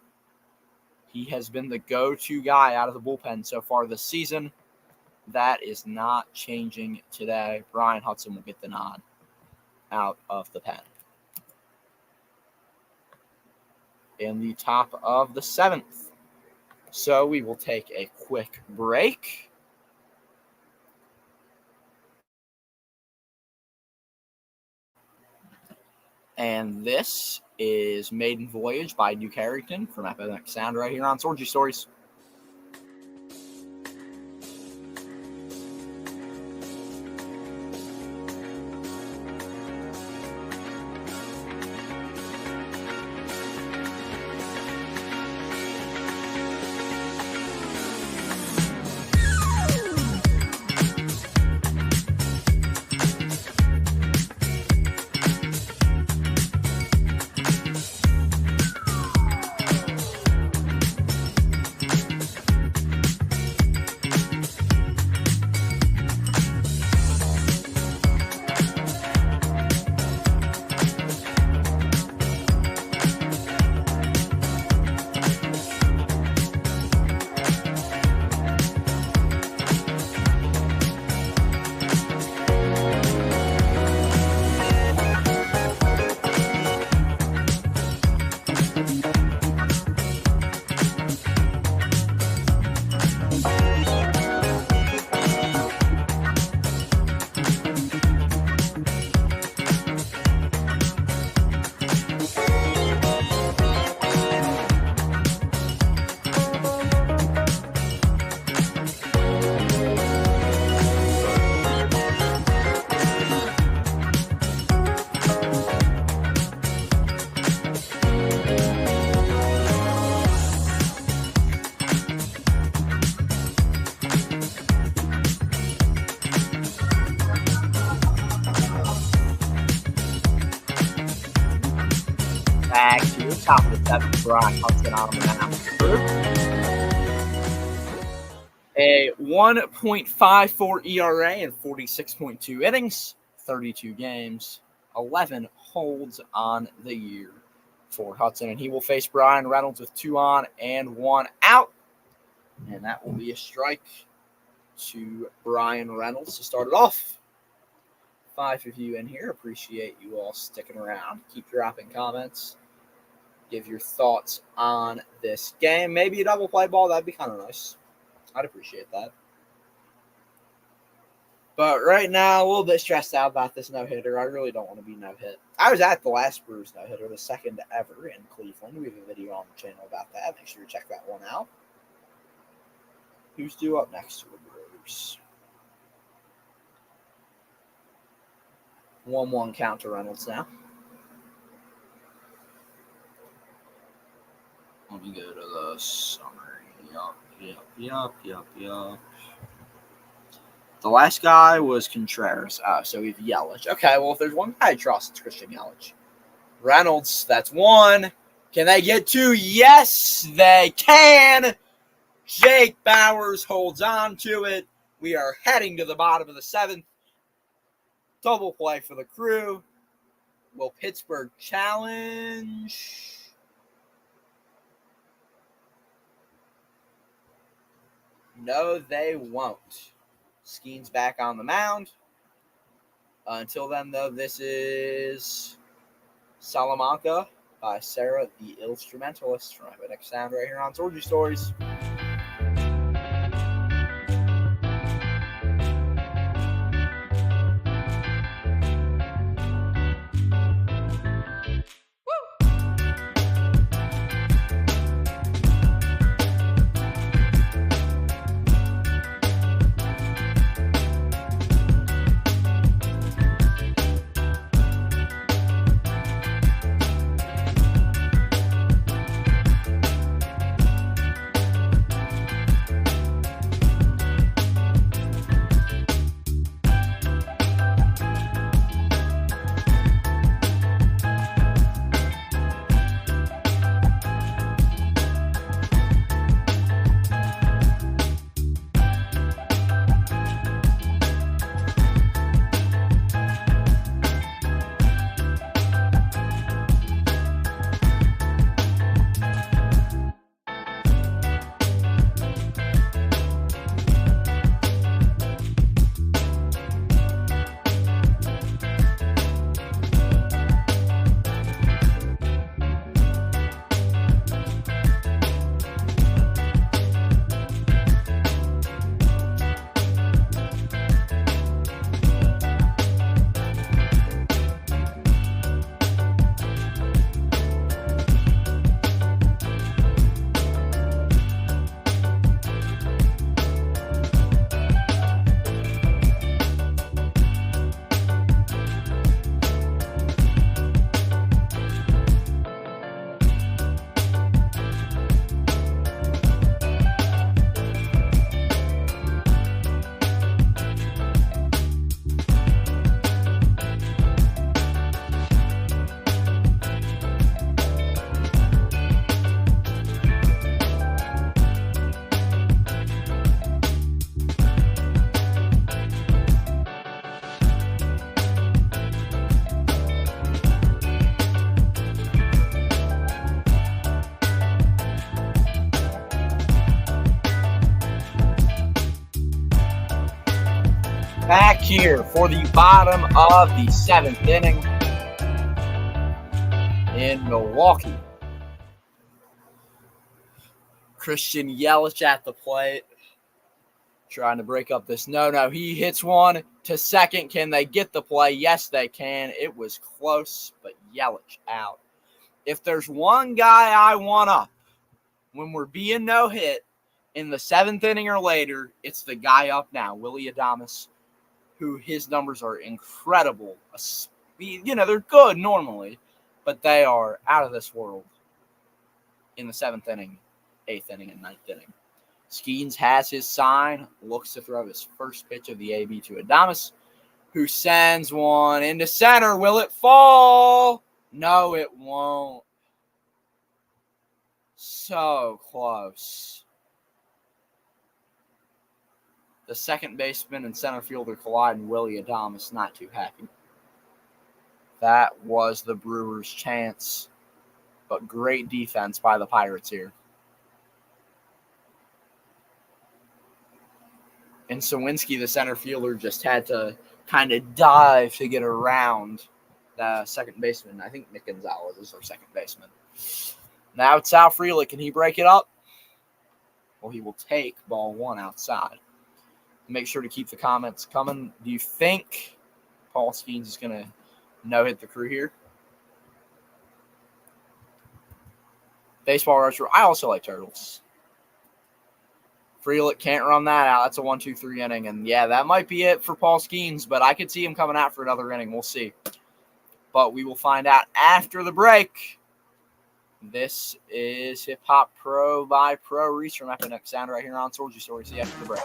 He has been the go-to guy out of the bullpen so far this season. That is not changing today. Brian Hudson will get the nod out of the pen. In the top of the 7th. So we will take a quick break. And this is Maiden Voyage by Duke Harrington from Epidemic Sound right here on Sorgy Stories. Back to the top of the 7th, Brian Hudson on the mound. A 1.54 ERA in 46.2 innings, 32 games, 11 holds on the year for Hudson. And he will face Brian Reynolds with 2 on and 1 out. And that will be a strike to Brian Reynolds to start it off. 5 of you in here. Appreciate you all sticking around. Keep dropping comments. Give your thoughts on this game. Maybe a double play ball. That'd be kind of nice. I'd appreciate that. But right now, a little bit stressed out about this no-hitter. I really don't want to be no-hit. I was at the last Brewers no-hitter, the second ever in Cleveland. We have a video on the channel about that. Make sure you check that one out. Who's due up next to the Brewers? 1-1 count to Reynolds now. Let me go to the summary. Yup. The last guy was Contreras. So we have Yelich. Okay, well, if there's one guy I trust, it's Christian Yelich. Reynolds, that's 1. Can they get 2? Yes, they can. Jake Bauers holds on to it. We are heading to the bottom of the 7th. Double play for the Crew. Will Pittsburgh challenge? No, they won't. Skenes back on the mound. Until then, though, this is Salamanca by Sarah the Instrumentalist from Epic Sound right here on Georgia Stories. Back here for the bottom of the 7th inning in Milwaukee. Christian Yelich at the plate, trying to break up this no. He hits one to second. Can they get the play? Yes, they can. It was close, but Yelich out. If there's one guy I want up when we're being no-hit in the 7th inning or later, it's the guy up now, Willy Adames, who his numbers are incredible. They're good normally, but they are out of this world in the 7th inning, 8th inning, and 9th inning. Skenes has his sign, looks to throw his first pitch of the AB to Adames, who sends one into center. Will it fall? No, it won't. So close. The second baseman and center fielder collide, and Willie Adames not too happy. That was the Brewers' chance, but great defense by the Pirates here. And Sawinski, the center fielder, just had to kind of dive to get around the second baseman. I think Nick Gonzalez is our second baseman. Now it's Sal Frelick. Can he break it up? Well, he will take ball one outside. Make sure to keep the comments coming. Do you think Paul Skenes is going to no-hit the crew here? Baseball Retro. I also like Turtles. Frelick can't run that out. That's a 1-2-3 inning. And, yeah, that might be it for Paul Skenes, but I could see him coming out for another inning. We'll see. But we will find out after the break. This is Hip Hop Pro by Pro Reach from Epinex Sound right here on Soldier Story. See you after the break.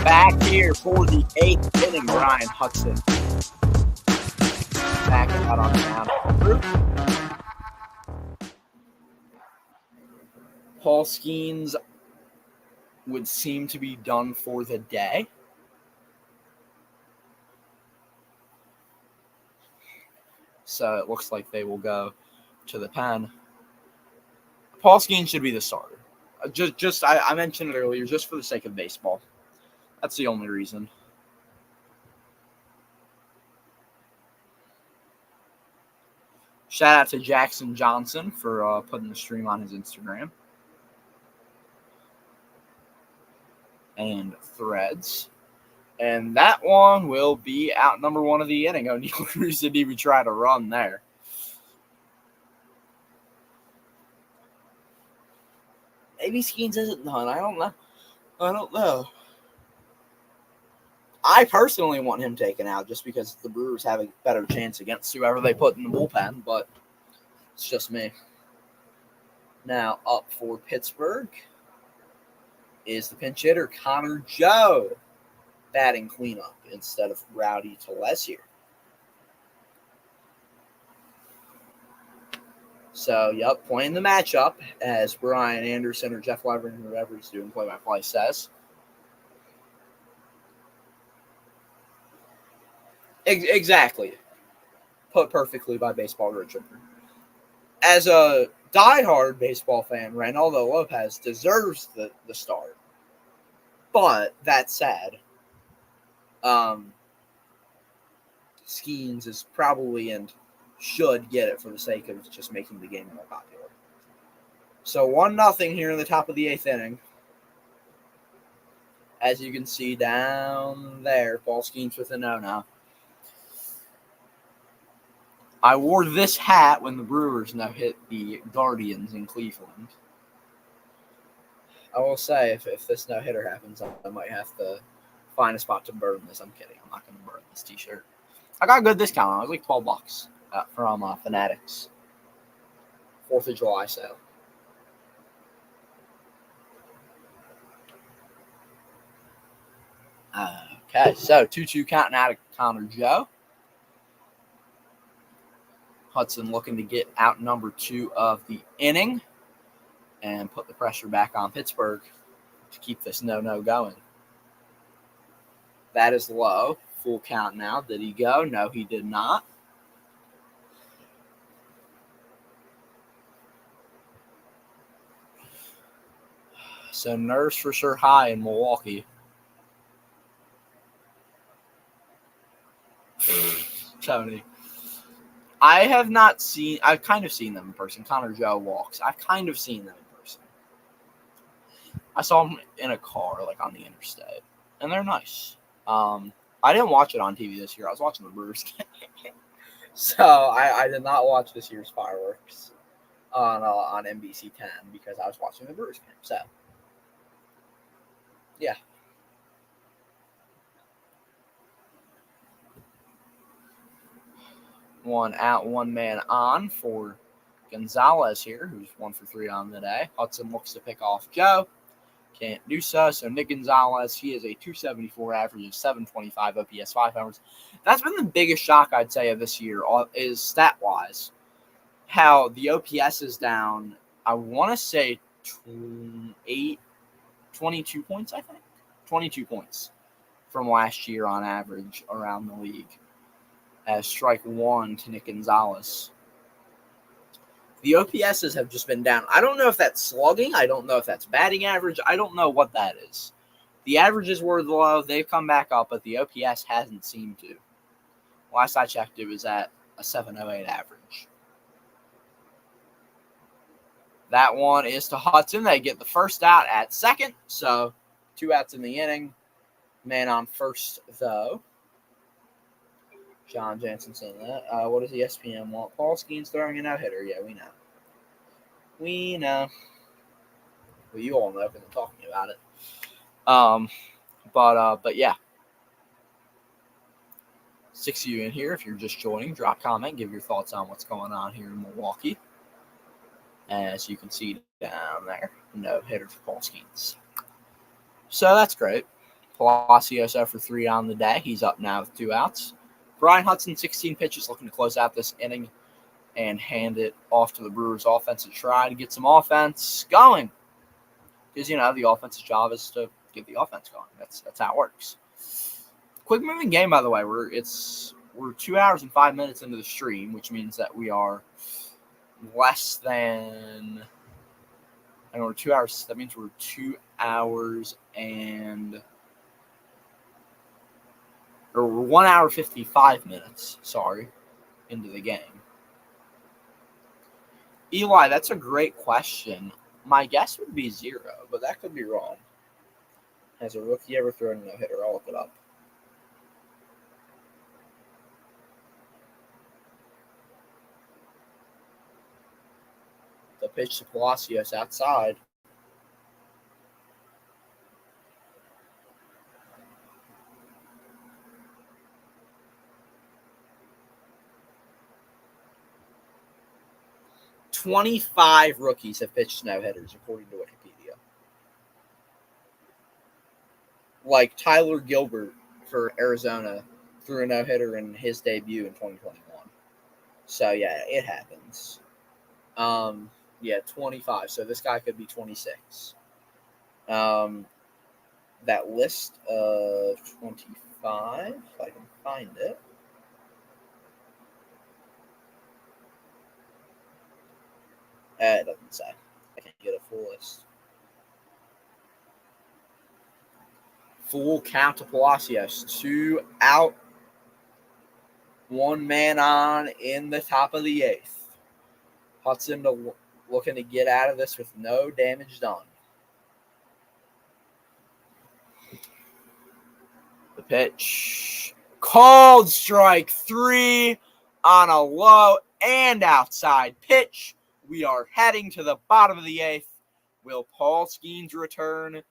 Back here for the 8th inning, Brian Hudson. Back out on the mound. Paul Skenes would seem to be done for the day. So it looks like they will go to the pen. Paul Skenes should be the starter. I mentioned it earlier, just for the sake of baseball. That's the only reason. Shout out to Jackson Johnson for putting the stream on his Instagram and Threads. And that one will be out number one of the inning. O'Neal Cruz didn't even try to run there. Maybe Skenes isn't done. I don't know. I personally want him taken out just because the Brewers have a better chance against whoever they put in the bullpen, but it's just me. Now, up for Pittsburgh is the pinch hitter, Connor Joe, batting cleanup instead of Rowdy Tellez here. So, yep, playing the matchup, as Brian Anderson or Jeff Levering, whoever is doing play-by-play, says. Exactly. Put perfectly by Baseball Richard. As a diehard baseball fan, Reynaldo Lopez deserves the start. But that said, Skenes is probably and should get it for the sake of just making the game more popular. So 1-0 here in the top of the 8th inning. As you can see down there, Paul Skenes with a no now. I wore this hat when the Brewers now hit the Guardians in Cleveland. I will say, if this no-hitter happens, I might have to find a spot to burn this. I'm kidding. I'm not going to burn this T-shirt. I got a good discount on it. It was like $12 from Fanatics. 4th of July sale. Okay, so 2-2 counting out of Connor Joe. Hudson looking to get out number 2 of the inning and put the pressure back on Pittsburgh to keep this no-no going. That is low. Full count now. Did he go? No, he did not. So nerves for sure high in Milwaukee. Tony. I have not seen, I've kind of seen them in person. Connor Joe walks. I've kind of seen them in person. I saw them in a car, like on the interstate, and they're nice. I didn't watch it on TV this year. I was watching the Brewers game. So I did not watch this year's fireworks on NBC 10 because I was watching the Brewers game. So, yeah. One out, one man on for Gonzalez here, who's 1 for 3 on the day. Hudson looks to pick off Joe. Can't do so. So Nick Gonzalez, he is a 274 average of 725 OPS 5 homers. That's been the biggest shock, I'd say, of this year, is stat-wise. How the OPS is down, I want to say 22 points, I think. 22 points from last year on average around the league. As strike 1 to Nick Gonzalez. The OPSs have just been down. I don't know if that's slugging. I don't know if that's batting average. I don't know what that is. The averages were low. They've come back up, but the OPS hasn't seemed to. Last I checked, it was at a 708 average. That one is to Hudson. They get the first out at second. So 2 outs in the inning. Man on first, though. John Jansen saying that. What does ESPN want? Paul Skenes throwing a no-hitter. Yeah, we know. We know. Well, you all know because I'm talking about it. But yeah. 6 of you in here. If you're just joining, drop a comment. Give your thoughts on what's going on here in Milwaukee. As you can see down there, no-hitter for Paul Skenes. So that's great. Palacios 0 for 3 on the day. He's up now with 2 outs. Brian Hudson, 16 pitches, looking to close out this inning and hand it off to the Brewers offense to try to get some offense going. Because, the offensive job is to get the offense going. That's how it works. Quick moving game, by the way. We're 2 hours and 5 minutes into the stream, which means that we are less than, we're 2 hours. That means we're 2 hours and, or 1 hour 55 minutes, into the game. Eli, that's a great question. My guess would be 0, but that could be wrong. Has a rookie ever thrown a no-hitter? I'll look it up. The pitch to Palacios outside. "25 rookies have pitched no-hitters, according to Wikipedia. Like Tyler Gilbert for Arizona threw a no-hitter in his debut in 2021. So, yeah, it happens. Yeah, 25. So this guy could be 26. That list of 25, if I can find it. It doesn't say. I can't get a full list. Full count to Palacios. 2 out, 1 man on in the top of the 8th. Hudson looking to get out of this with no damage done. The pitch. Called strike 3 on a low and outside pitch. We are heading to the bottom of the 8th. Will Paul Skenes return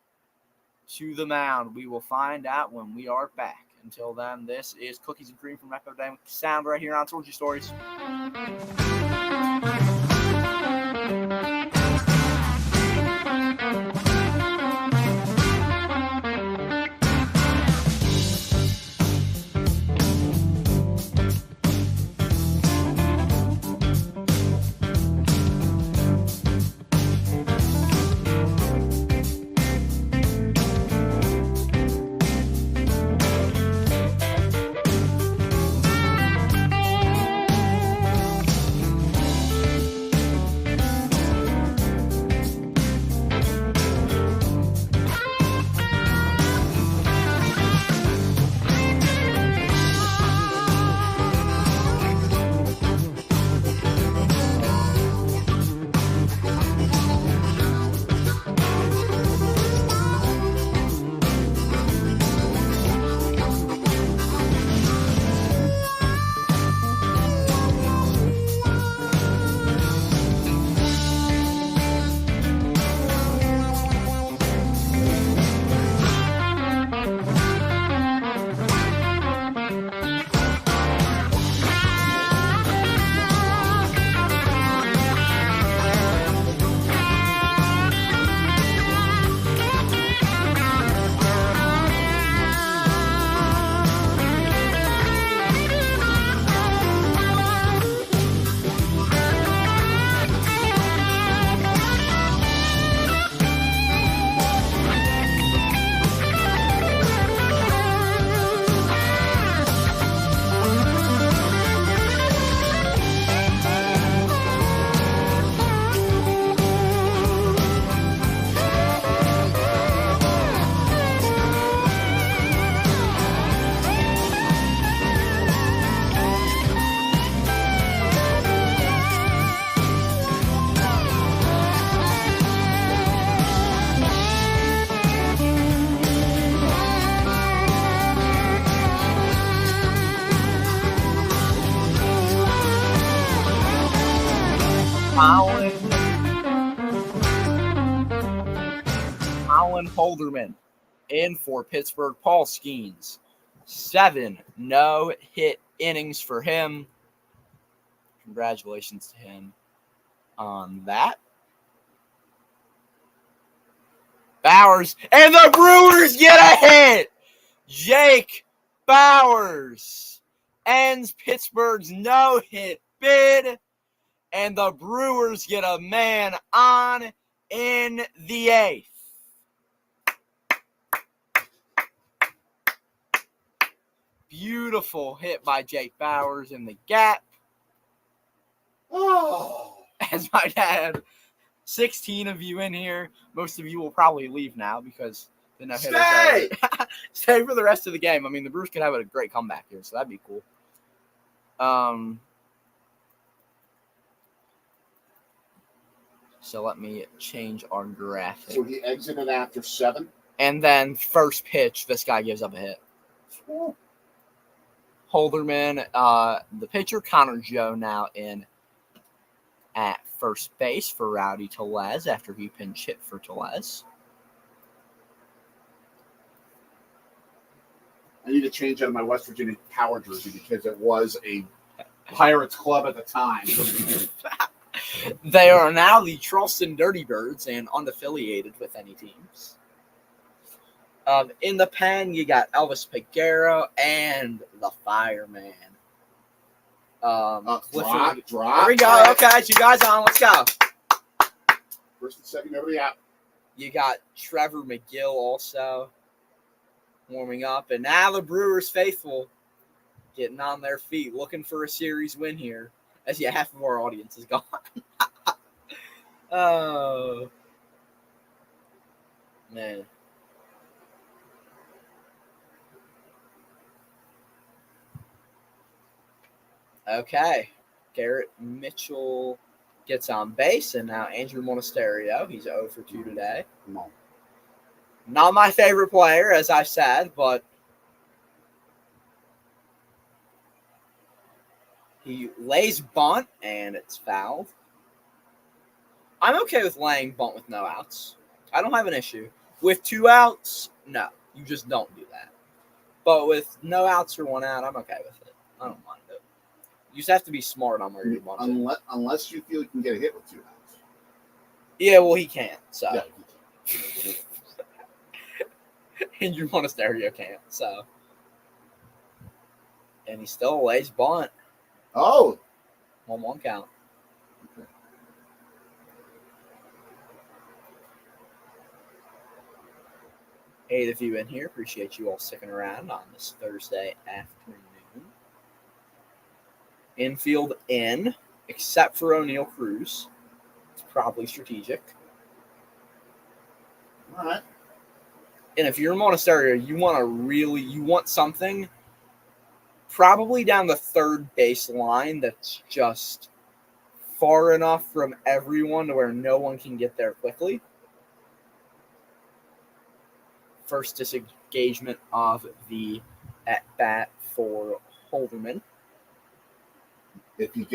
to the mound? We will find out when we are back. Until then, this is Cookies and Cream from Epidemic Sound right here on Told You Stories. Colin Holderman in for Pittsburgh. Paul Skenes, 7 no-hit innings for him. Congratulations to him on that. Bowers, and the Brewers get a hit! Jake Bowers ends Pittsburgh's no-hit bid, and the Brewers get a man on in the 8th. Beautiful hit by Jake Bowers in the gap. Oh, As my dad, 16 of you in here. Most of you will probably leave now because the no-hitters stay! Stay for the rest of the game. I mean, the Brewers could have a great comeback here, so that'd be cool. So let me change our graphic. So he exited after 7. And then first pitch, this guy gives up a hit. Ooh. Holderman, the pitcher, Connor Joe now in at first base for Rowdy Tellez after he pinch hit for Tellez. I need to change out of my West Virginia Power jersey because it was a Pirates club at the time. They are now the Charleston Dirty Birds and unaffiliated with any teams. In the pen, you got Elvis Peguero and the Fireman. Clifford. Drop. There we go. Okay, 2 guys on. Let's go. First and second, nobody out. You got Trevor McGill also warming up. And now the Brewers faithful getting on their feet, looking for a series win here. As half of our audience is gone. Oh, man. Okay. Garrett Mitchell gets on base, and now Andrew Monasterio. He's 0 for 2 today. Come on. Not my favorite player, as I said, but he lays bunt, and it's fouled. I'm okay with laying bunt with no outs. I don't have an issue. With 2 outs, no. You just don't do that. But with no outs or 1 out, I'm okay with it. I don't mind it. You just have to be smart on where you're bunting. Unless you feel you can get a hit with 2 outs. Yeah, well, he can't. So. Yeah. Andrew Monasterio can't. So. And he still lays bunt. Oh. 1-1 count. Okay. Hey, of you in here. Appreciate you all sticking around on this Thursday afternoon. Infield in, except for O'Neal Cruz. It's probably strategic. All right. And if you're Monasterio, you want something probably down the third base line that's just far enough from everyone to where no one can get there quickly. First disengagement of the at-bat for Holderman. If he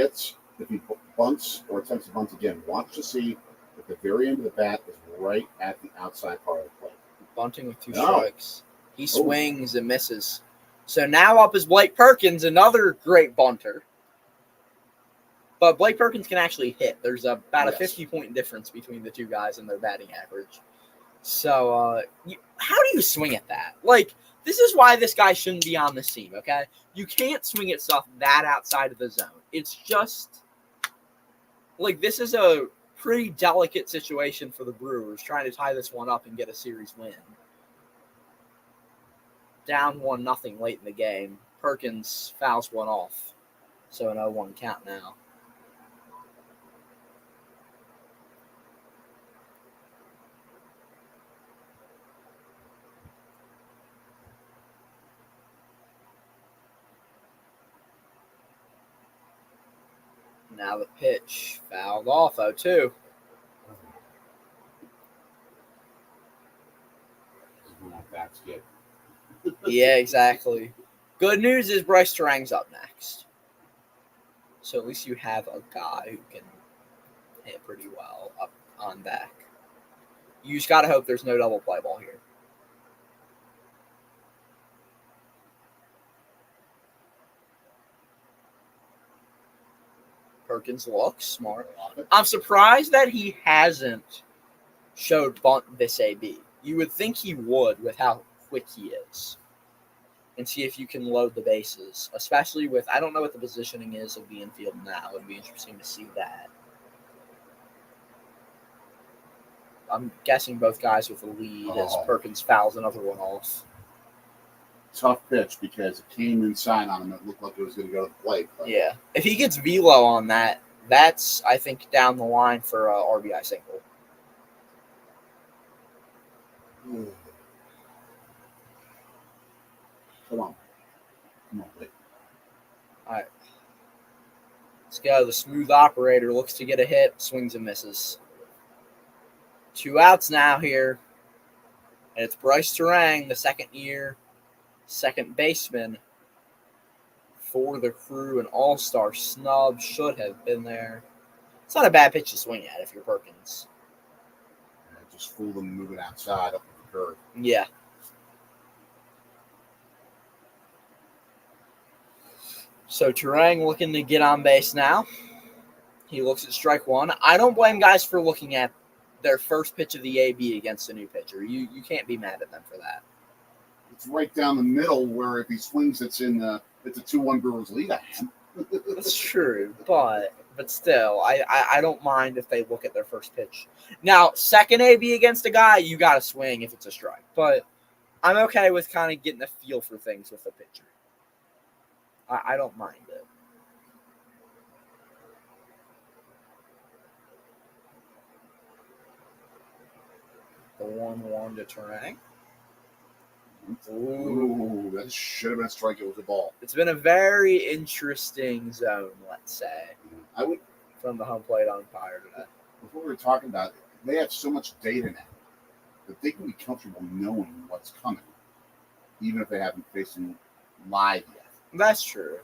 bunts or attempts to bunt again, watch to see if the very end of the bat is right at the outside part of the plate. Bunting with 2 strikes. He swings and misses. So now up is Blake Perkins, another great bunter. But Blake Perkins can actually hit. There's about a 50-point difference between the 2 guys and their batting average. So how do you swing at that? Like, this is why this guy shouldn't be on this team, okay? You can't swing at stuff that outside of the zone. It's just, like, this is a pretty delicate situation for the Brewers, trying to tie this one up and get a series win. Down 1-0 late in the game. Perkins fouls one off. So an 0-1 count now. Now the pitch fouled off 0-2. Yeah, exactly. Good news is Bryce Turang's up next. So at least you have a guy who can hit pretty well up on deck. You just got to hope there's no double play ball here. Perkins looks smart. I'm surprised that he hasn't showed bunt this AB. You would think he would with how quick he is. And see if you can load the bases. Especially with, I don't know what the positioning is of the infield now. It would be interesting to see that. I'm guessing both guys with a lead as Perkins fouls another one off. Tough pitch because it came inside on him. It looked like it was going to go to the plate. But... Yeah. If he gets velo on that, that's, I think, down the line for a RBI single. Come on, wait. All right. Let's go. The smooth operator looks to get a hit, swings and misses. 2 outs now here. And it's Bryce Turang, the second baseman for the Crew. An all-star snub should have been there. It's not a bad pitch to swing at if you're Perkins. Just fool them moving outside up the curve. Yeah. So Turang looking to get on base now. He looks at strike one. I don't blame guys for looking at their first pitch of the AB against a new pitcher. You can't be mad at them for that. It's right down the middle where if he swings, it's a 2-1 Brewers lead at him. That's true, but still, I don't mind if they look at their first pitch. Now, second AB against a guy, you got to swing if it's a strike. But I'm okay with kind of getting a feel for things with the pitcher. I don't mind it. The 1-1 to Terang. Ooh, that should have been a strike. It was a ball. It's been a very interesting zone, let's say, I would, from the home plate umpire today. before we were talking about it, they have so much data now that they can be comfortable knowing what's coming, even if they haven't faced him live yet. That's true.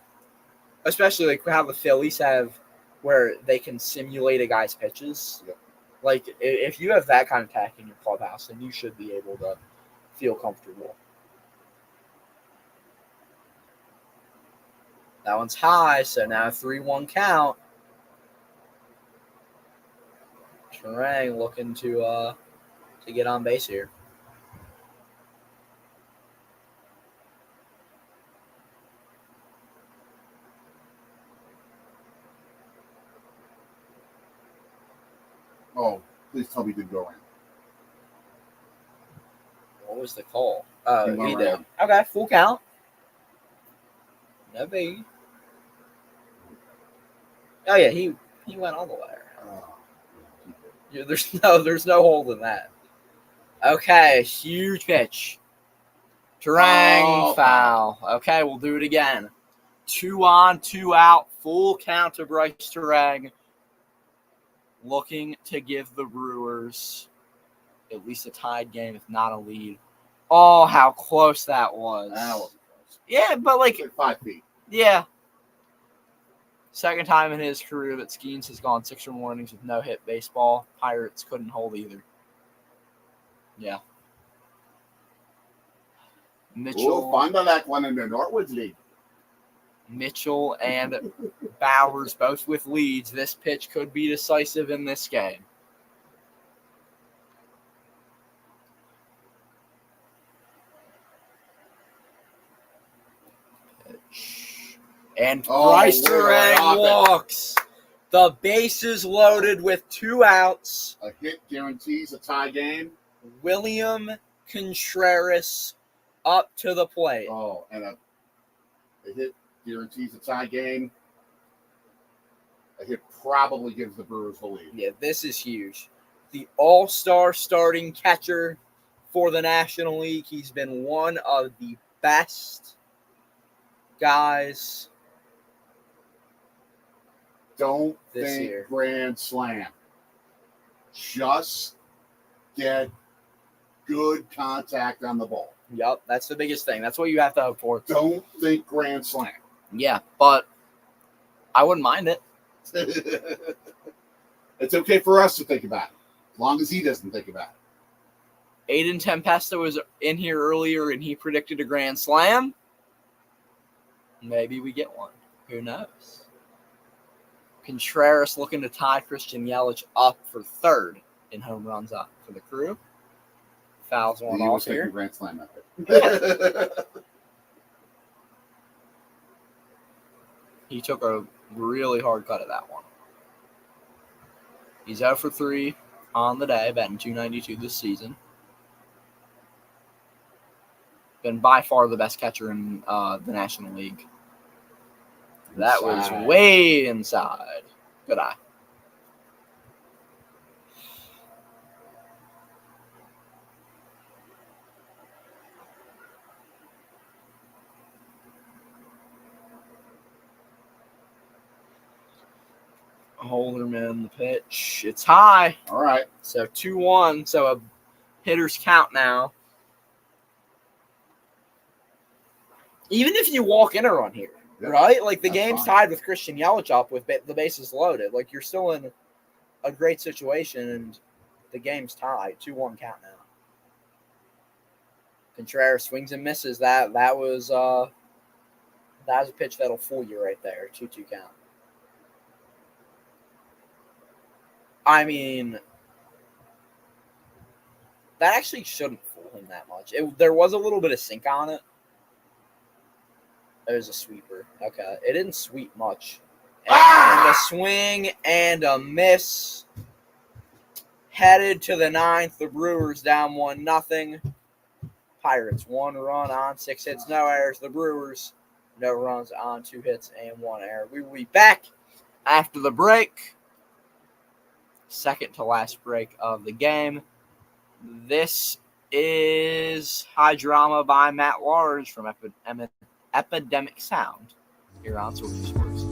Especially like how the Phillies have where they can simulate a guy's pitches. Yep. Like, if you have that kind of tech in your clubhouse, then you should be able to feel comfortable. That one's high, so now 3-1 count. Terang looking to get on base here. Oh, please tell me he didn't go in. What was the call? He Oh, went he did. around. Okay, full count. No big. Oh yeah, he went all the way. Oh, Yeah, there's no hole in that. Okay, huge pitch. Terang foul. Okay, we'll do it again. 2 on, 2 out, full count to Bryce Terang. Looking to give the Brewers at least a tied game, if not a lead. Oh, how close that was. that wasn't close. Yeah, but like, It's like 5 feet. yeah. Second time in his career that Skenes has gone 6 or more innings with no hit baseball. Pirates couldn't hold either. Yeah. We'll find that one in the Northwoods League. Mitchell and Bowers both with leads. This pitch could be decisive in this game. Pitch. And Bryce Terang walks. The bases loaded with 2 outs. A hit guarantees a tie game. William Contreras up to the plate. Oh, and a hit guarantees a tie game. A hit probably gives the Brewers the lead. Yeah, this is huge. The all-star starting catcher for the National League. He's been one of the best guys Don't this think year. grand slam. Just get good contact on the ball. Yup, that's the biggest thing. That's what you have to hope for. Don't think grand slam. Yeah, but I wouldn't mind it. It's okay for us to think about it, as long as he doesn't think about it. Aiden Tempesta was in here earlier, and he predicted a grand slam. Maybe we get one. Who knows? Contreras looking to tie Christian Yelich up for third in home runs up for the Crew. Fouls one He off was thinking here. grand slam out there. He took a really hard cut at that one. He's out for 3 on the day, batting .292 this season. Been by far the best catcher in the National League. That was Inside. way inside. Good eye. Holderman, the pitch. It's high. All right. So 2-1. So a hitter's count now. Even if you walk in a run here, Yep. right? Like the That's game's fine. tied with Christian Yelich up with the bases loaded. Like you're still in a great situation, and the game's tied. 2-1 count now. Contreras swings and misses. That was a pitch that'll fool you right there. 2-2 count. I mean, that actually shouldn't fool him that much. There was a little bit of sink on it. It was a sweeper. Okay. It didn't sweep much. And a swing and a miss. Headed to the ninth. The Brewers down 1-0. Pirates 1 run on 6 hits, no errors. The Brewers, no runs on 2 hits and 1 error. We will be back after the break. Second to last break of the game. This is High Drama by Matt Large from Epidemic Sound here on Sorky Sports.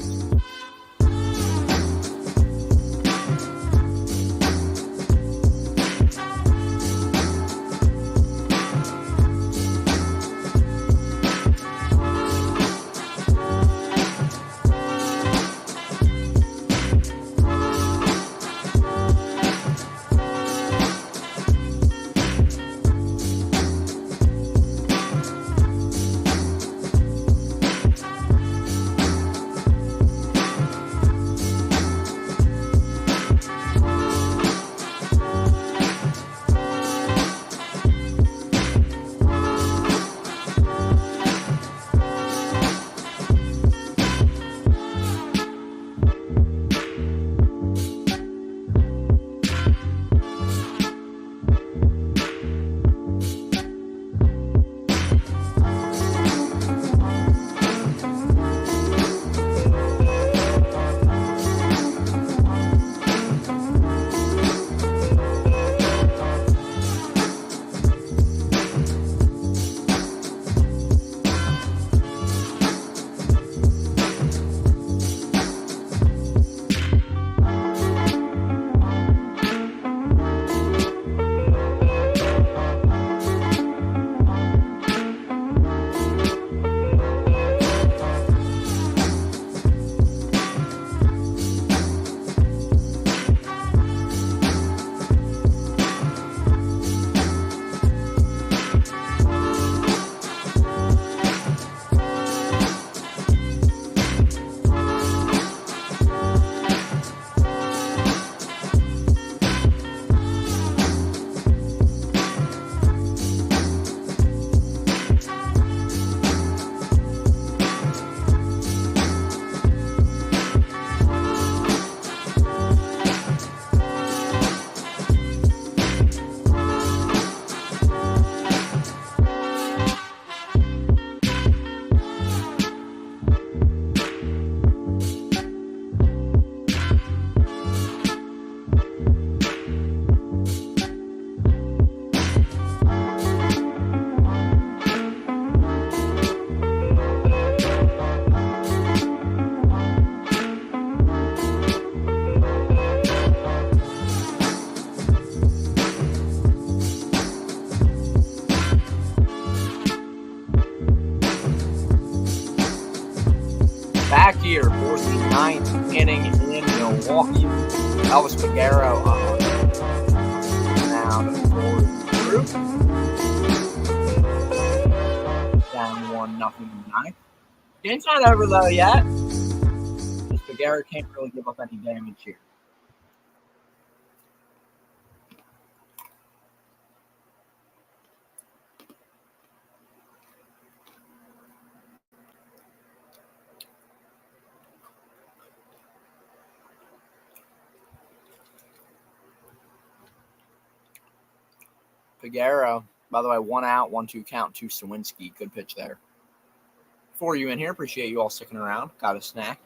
Back here for the ninth inning in Milwaukee. Elvis Figueroa on mound for the group. Down 1-0 in the ninth. Game's not over though yet. Figueroa can't really give up any damage here. Figueroa, by the way, 1 out, 1-2 count to Sawinski. Good pitch there. For you in here, appreciate you all sticking around. Got a snack.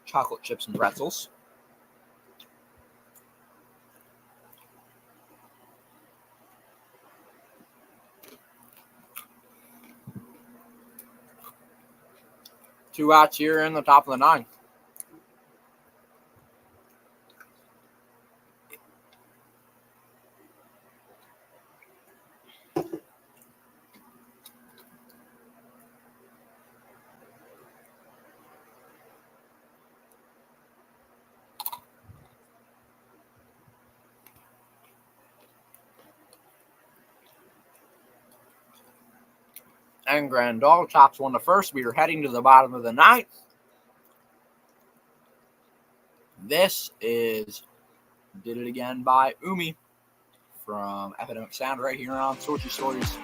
Chocolate chips and pretzels. Two outs here in the top of the ninth. And Grandal chops one to first. We are heading to the bottom of the ninth. This is Did It Again by Umi from Epidemic Sound right here on Sorky Stories.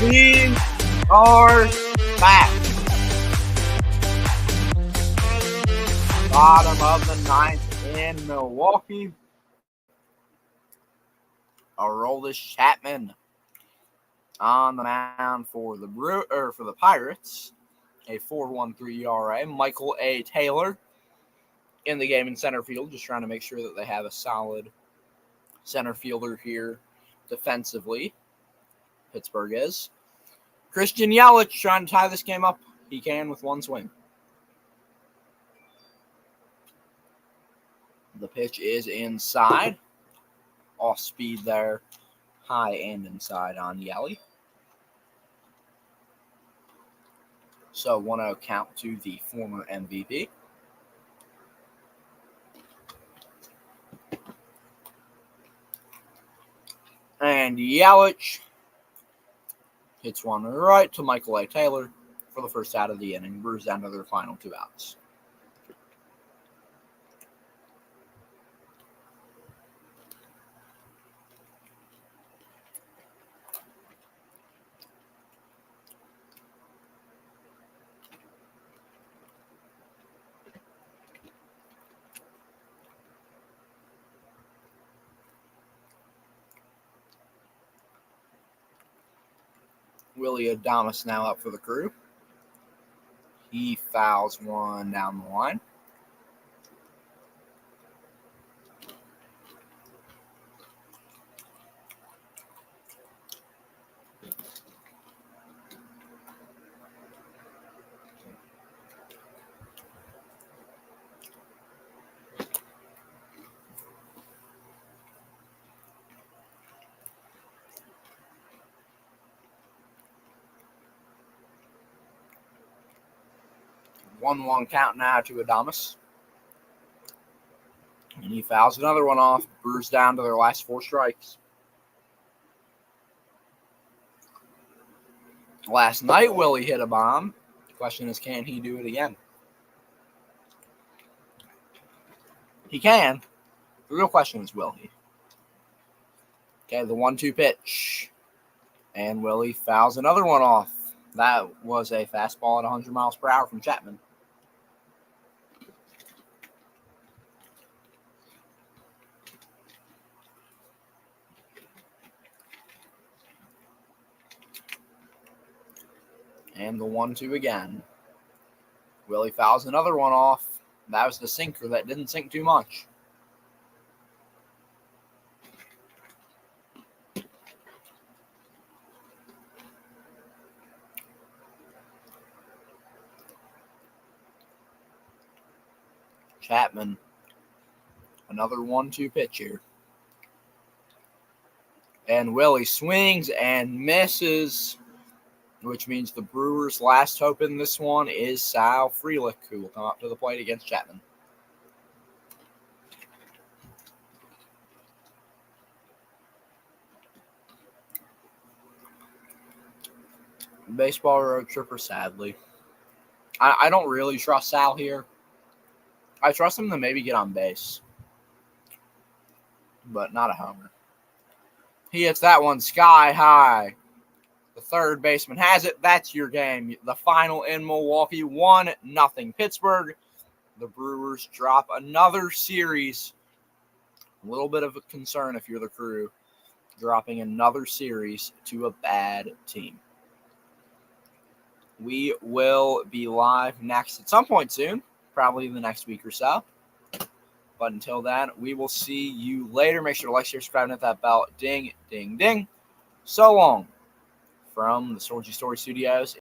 We are back. Bottom of the ninth in Milwaukee. Aroldis Chapman on the mound for the Pirates. A 4.13 ERA. Michael A. Taylor in the game in center field, just trying to make sure that they have a solid center fielder here defensively. Pittsburgh is. Christian Yelich trying to tie this game up. He can with one swing. The pitch is inside. Off speed there. High and inside on Yelich. So 1-0 count to the former MVP. And Yelich hits one right to Michael A. Taylor for the first out of the inning. Brewers down to their final 2 outs. Willie Adames now up for the Crew. He fouls one down the line. One count now to Adames. And he fouls another one off. Brewers down to their last 4 strikes. Last night, Willie hit a bomb. The question is, can he do it again? He can. The real question is, will he? Okay, the 1-2 pitch. And Willie fouls another one off. That was a fastball at 100 miles per hour from Chapman. And the 1-2 again. Willie fouls another one off. That was the sinker that didn't sink too much. Chapman. Another 1-2 pitch here. And Willie swings and misses, which means the Brewers' last hope in this one is Sal Frelick, who will come up to the plate against Chapman. Baseball road tripper, sadly. I don't really trust Sal here. I trust him to maybe get on base, but not a homer. He hits that one sky high. The third baseman has it. That's your game. The final in Milwaukee, 1-0 Pittsburgh. The Brewers drop another series. A little bit of a concern if you're the Crew, dropping another series to a bad team. We will be live next at some point soon, probably the next week or so. But until then, we will see you later. Make sure to like, share, subscribe, and hit that bell. Ding, ding, ding. So long from the Sorgy Story Studios.